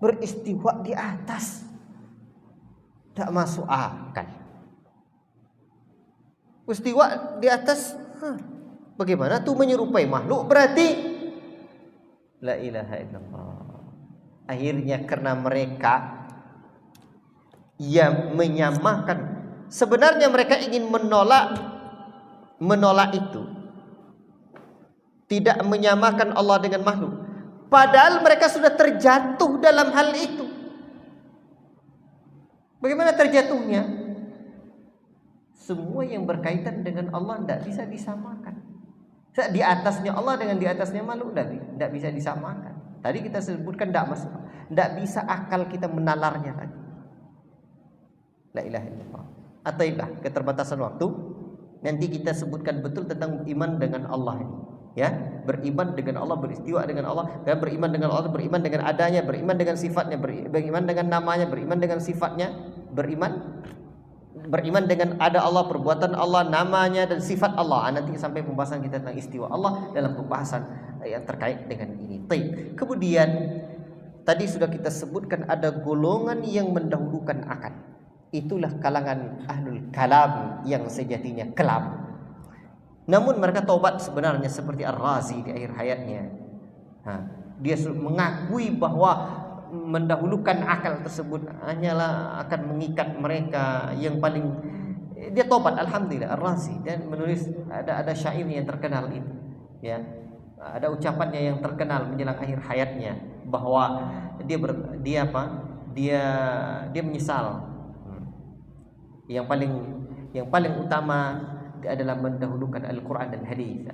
beristiwa di atas? Tak masuk akal. Istiwa di atas, bagaimana tuh menyerupai makhluk? Berarti la ilaha illallah. Akhirnya karena mereka yang menyamakan, sebenarnya mereka ingin menolak itu, tidak menyamakan Allah dengan makhluk, padahal mereka sudah terjatuh dalam hal itu. Bagaimana terjatuhnya? Semua yang berkaitan dengan Allah tidak bisa disamakan. Di atasnya Allah dengan di atasnya makhluk tidak bisa disamakan. Tadi kita sebutkan tidak masuk, tidak bisa akal kita menalarnya tadi. La ilaha illallah. Ataibah keterbatasan waktu, nanti kita sebutkan betul tentang iman dengan Allah ini. Ya, beriman dengan Allah, beristiwa dengan Allah, dan beriman dengan Allah, beriman dengan adanya, beriman dengan sifatnya, beriman dengan namanya, beriman dengan sifatnya, beriman dengan ada Allah, perbuatan Allah, namanya dan sifat Allah. Nanti sampai pembahasan kita tentang istiwa Allah dalam pembahasan yang terkait dengan ini. Kemudian tadi sudah kita sebutkan ada golongan yang mendahulukan akal. Itulah kalangan ahlul kalam yang sejatinya kelam. Namun mereka taubat sebenarnya seperti Ar-Razi di akhir hayatnya. Dia mengakui bahwa mendahulukan akal tersebut hanyalah akan mengikat mereka. Yang paling dia taubat, alhamdulillah, Ar-Razi, dan menulis ada syair yang terkenal itu. Ya, ada ucapannya yang terkenal menjelang akhir hayatnya bahwa dia menyesal. Yang paling utama adalah mendahulukan Al-Quran dan hadis.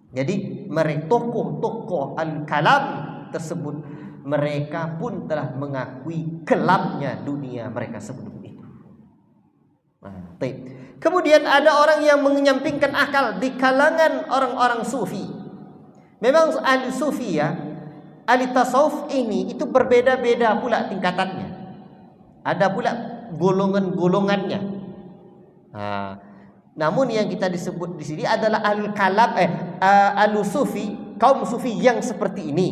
Jadi mereka tokoh-tokoh al-kalam tersebut, mereka pun telah mengakui kelamnya dunia mereka sebelum itu. Kemudian ada orang yang menyampingkan akal di kalangan orang-orang sufi. Memang ahli sufi ya, ahli tasawuf ini itu berbeda-beda pula tingkatannya. Ada pula golongan-golongannya. Namun yang kita disebut di sini adalah ahlul kalam, ahlus sufi, kaum sufi yang seperti ini.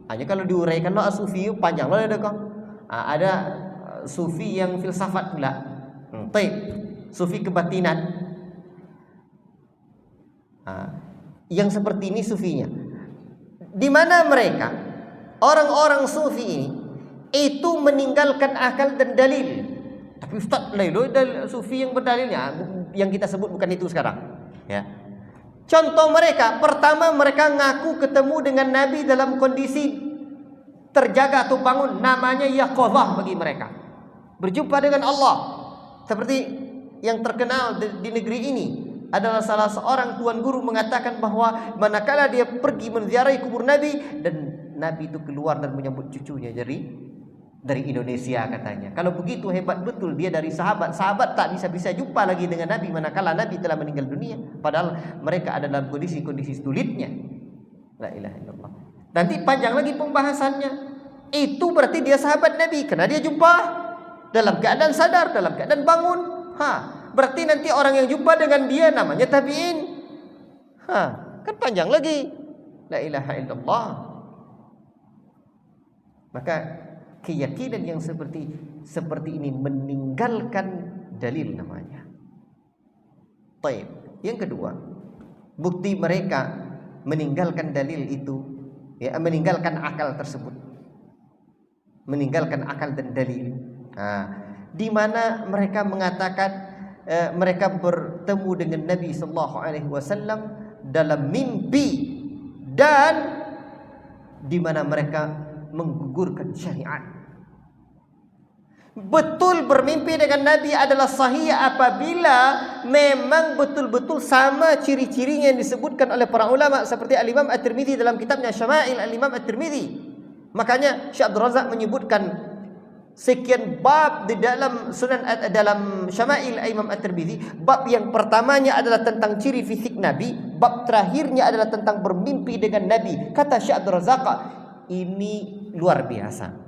Hanya kalau diuraikan sufi panjang lah ada kau. Ada sufi yang filsafat pula. Sufi kebatinan. Yang seperti ini sufinya. Di mana mereka orang-orang sufi ini itu meninggalkan akal dan dalil. Tapi Ustaz, dalil sufi yang berdalilnya yang kita sebut bukan itu sekarang. Ya. Contoh mereka, pertama mereka ngaku ketemu dengan Nabi dalam kondisi terjaga atau bangun, namanya yaqadzah bagi mereka. Berjumpa dengan Allah. Seperti yang terkenal di negeri ini adalah salah seorang tuan guru mengatakan bahwa manakala dia pergi menziarahi kubur Nabi, dan Nabi itu keluar dan menyambut cucunya dari Indonesia katanya. Kalau begitu hebat betul dia dari sahabat tak bisa jumpa lagi dengan Nabi manakala Nabi telah meninggal dunia, padahal mereka ada dalam kondisi sulitnya. La ilaha illallah. Nanti panjang lagi pembahasannya. Itu berarti dia sahabat Nabi karena dia jumpa dalam keadaan sadar, dalam keadaan bangun. Berarti nanti orang yang jumpa dengan dia namanya tabi'in. Kan panjang lagi. La ilaha illallah. Maka keyakinan yang seperti ini meninggalkan dalil namanya. Baik. Yang kedua, bukti mereka meninggalkan dalil itu, ya, meninggalkan akal tersebut, meninggalkan akal dan dalil. Di mana mereka mengatakan mereka bertemu dengan Nabi sallallahu alaihi wasallam dalam mimpi, dan di mana mereka menggugurkan syariat. Betul bermimpi dengan Nabi adalah sahih apabila memang betul-betul sama ciri-cirinya yang disebutkan oleh para ulama seperti Al-Imam At-Tirmidzi dalam kitabnya Syama'il Al-Imam At-Tirmidzi. Makanya Syekh Abdul Razak menyebutkan sekian bab di dalam dalam Syama'il Imam At-Tirmidzi. Bab yang pertamanya adalah tentang ciri fisik Nabi, bab terakhirnya adalah tentang bermimpi dengan Nabi. Kata Syekh Abdul Razak, ini luar biasa.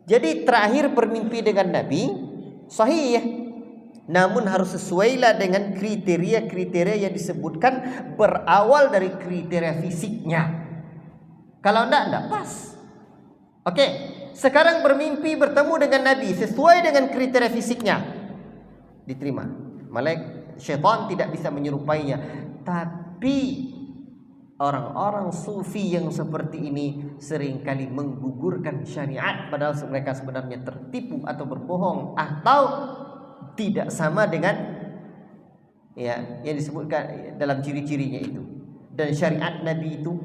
Jadi terakhir bermimpi dengan Nabi sahih, namun harus sesuailah dengan kriteria-kriteria yang disebutkan, berawal dari kriteria fisiknya. Kalau enggak pas. Oke, sekarang bermimpi bertemu dengan Nabi sesuai dengan kriteria fisiknya, diterima. Syaitan tidak bisa menyerupainya. Tapi orang-orang sufi yang seperti ini seringkali menggugurkan syariat, padahal mereka sebenarnya tertipu atau berbohong atau tidak sama dengan yang disebutkan dalam ciri-cirinya itu. Dan syariat Nabi itu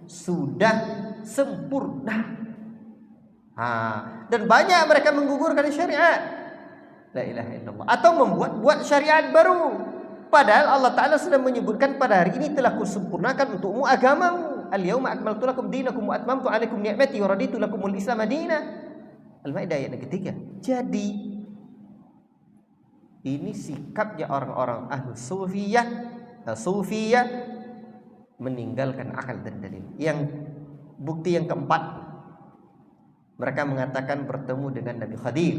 sudah sempurna. Dan banyak mereka menggugurkan syariat, la ilaha illallah, atau membuat syariat baru. Padahal Allah Ta'ala sudah menyebutkan pada hari ini telah kusempurnakan untukmu agamamu. Al-yawma akmaltu lakum dinakum wa atmamtu alaikum ni'mati wa raditu lakumul Islam madina. Al-Maidah ayat yang ketiga. Jadi ini sikapnya orang-orang ahlu sufiyah meninggalkan akal dan dalil. Yang bukti yang keempat, mereka mengatakan bertemu dengan Nabi Khadir.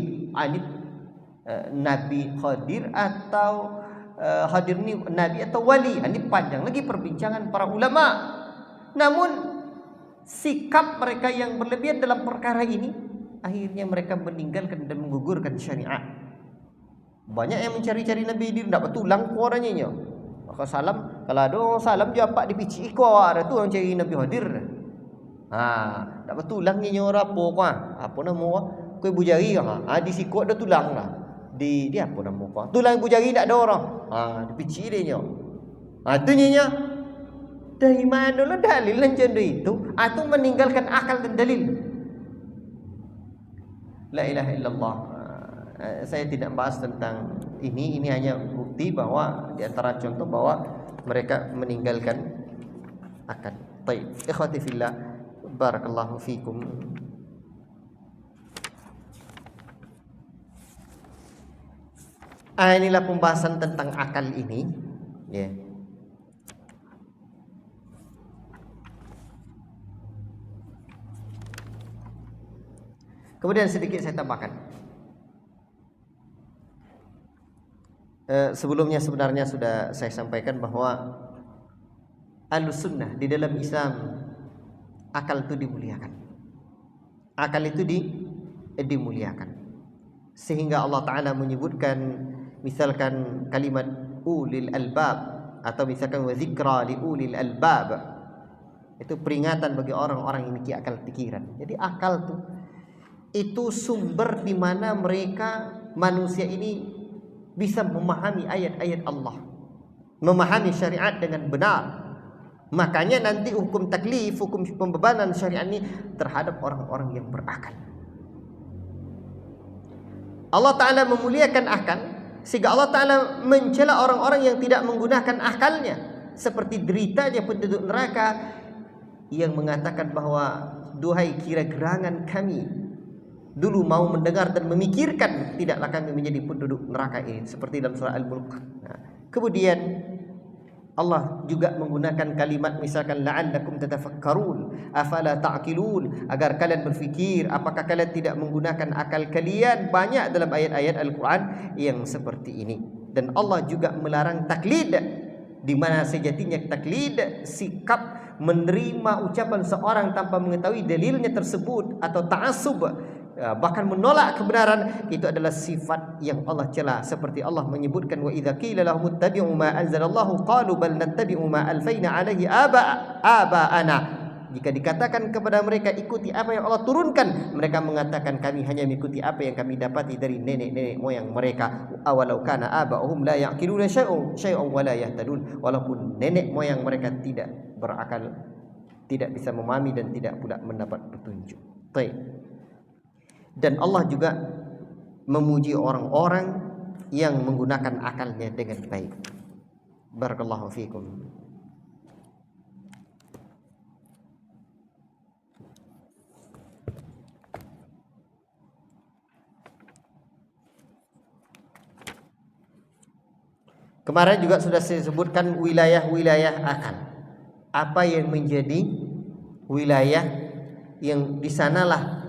Nabi Khadir atau Hadir ni Nabi atau wali. Ini panjang lagi perbincangan para ulama. Namun sikap mereka yang berlebihan dalam perkara ini, akhirnya mereka meninggalkan dan menggugurkan syariat. Banyak yang mencari-cari Nabi Khadir, tidak betul lang orangnya. Maka salam, kalau ada orang salam japak di pici iko, ada tu orang cari Nabi Khadir. Tak betul langnya orang apa nama kau ibu jari di sikot dah tulang lah. Di apa nama kau? Tulang ibu jari tak ada orang. Di pici dia nyo. Tu nya. Dari mana lah dalil macam itu? Atau meninggalkan akal dan dalil. La ilaha illallah. Saya tidak bahas tentang ini hanya bukti bahwa di antara contoh bahwa mereka meninggalkan akal. Baik, ikhwati fillah, barakallahu fikum. Inilah pembahasan tentang akal ini, ya. Kemudian sedikit saya tambahkan. Sebelumnya sebenarnya sudah saya sampaikan bahwa Ahlussunnah di dalam Islam akal itu dimuliakan. Akal itu dimuliakan. Sehingga Allah Ta'ala menyebutkan misalkan kalimat ulil albab, atau misalkan wa zikra li ulil albab, itu peringatan bagi orang-orang yang memiliki akal pikiran. Jadi akal itu sumber di mana mereka manusia ini bisa memahami ayat-ayat Allah, memahami syariat dengan benar. Makanya nanti hukum taklif, hukum pembebanan syariat ini terhadap orang-orang yang berakal. Allah Ta'ala memuliakan akal, sehingga Allah Ta'ala mencela orang-orang yang tidak menggunakan akalnya, seperti deritanya penduduk neraka yang mengatakan bahwa duhai kira gerangan kami, dulu mau mendengar dan memikirkan, tidaklah kami menjadi penduduk neraka ini, seperti dalam surah Al-Mulk. Kemudian Allah juga menggunakan kalimat misalkan la'allakum tatafakkarun afala ta'qilun, agar kalian berfikir, apakah kalian tidak menggunakan akal kalian. Banyak dalam ayat-ayat Al-Quran yang seperti ini. Dan Allah juga melarang taklid, di mana sejatinya taklid sikap menerima ucapan seorang tanpa mengetahui dalilnya tersebut, atau ta'assub, bahkan menolak kebenaran, itu adalah sifat yang Allah cela. Seperti Allah menyebutkan, wa idza qila lahum ittabi'u ma anzalallahu qalu bal nattabi'u ma alfaina alaihi aba'ana. Jika dikatakan kepada mereka ikuti apa yang Allah turunkan, mereka mengatakan kami hanya mengikuti apa yang kami dapati dari nenek-nenek moyang mereka. Awalau kana aba'uhum la ya'qiluna syai'an wa la yahtadun. Walaupun nenek moyang mereka tidak berakal, tidak bisa memahami dan tidak pula mendapat petunjuk. Baik. Dan Allah juga memuji orang-orang yang menggunakan akalnya dengan baik. Barakallahu fiikum. Kemarin juga sudah saya sebutkan wilayah-wilayah akal. Apa yang menjadi wilayah yang di sanalah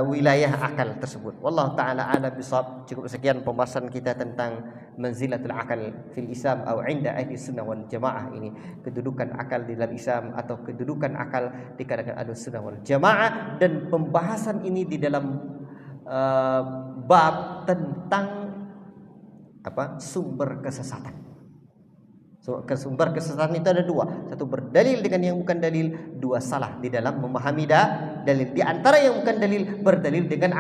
wilayah akal tersebut. Wallahu taala a'lam bishawab. Cukup sekian pembahasan kita tentang manzilatul akal fil Islam atau inda ahli sunnah wal jamaah. Ini kedudukan akal di dalam Islam atau kedudukan akal di kalangan ahli sunnah wal jamaah, dan pembahasan ini di dalam bab tentang sumber kesesatan. Sumber kesesatan itu ada dua. Satu berdalil dengan yang bukan dalil, dua salah di dalam memahami dalil. Di antara yang bukan dalil berdalil dengan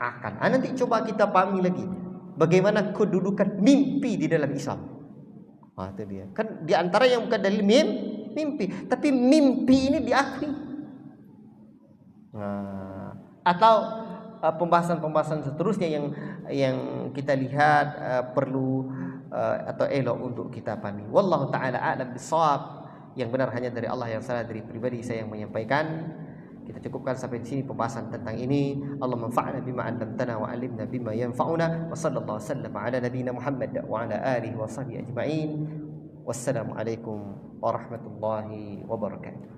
akal. Nanti coba kita pahami lagi bagaimana kedudukan mimpi di dalam Islam. Itu dia. Kan di antara yang bukan dalil mimpi, tapi mimpi ini diakui. Atau pembahasan-pembahasan seterusnya yang kita lihat perlu atau elok untuk kita pahami. Wallahu taala a'lam bishawab. Yang benar hanya dari Allah, yang salah dari pribadi saya yang menyampaikan. Kita cukupkan sampai di sini pembahasan tentang ini. Allah manfa'na bima 'allamtana wa 'allimna bima yanfa'una. Wa sallallahu wasallam ala nabiyyina Muhammad wa ala alihi wa sahbihi ajma'in. Wassalamu alaikum warahmatullahi wabarakatuh.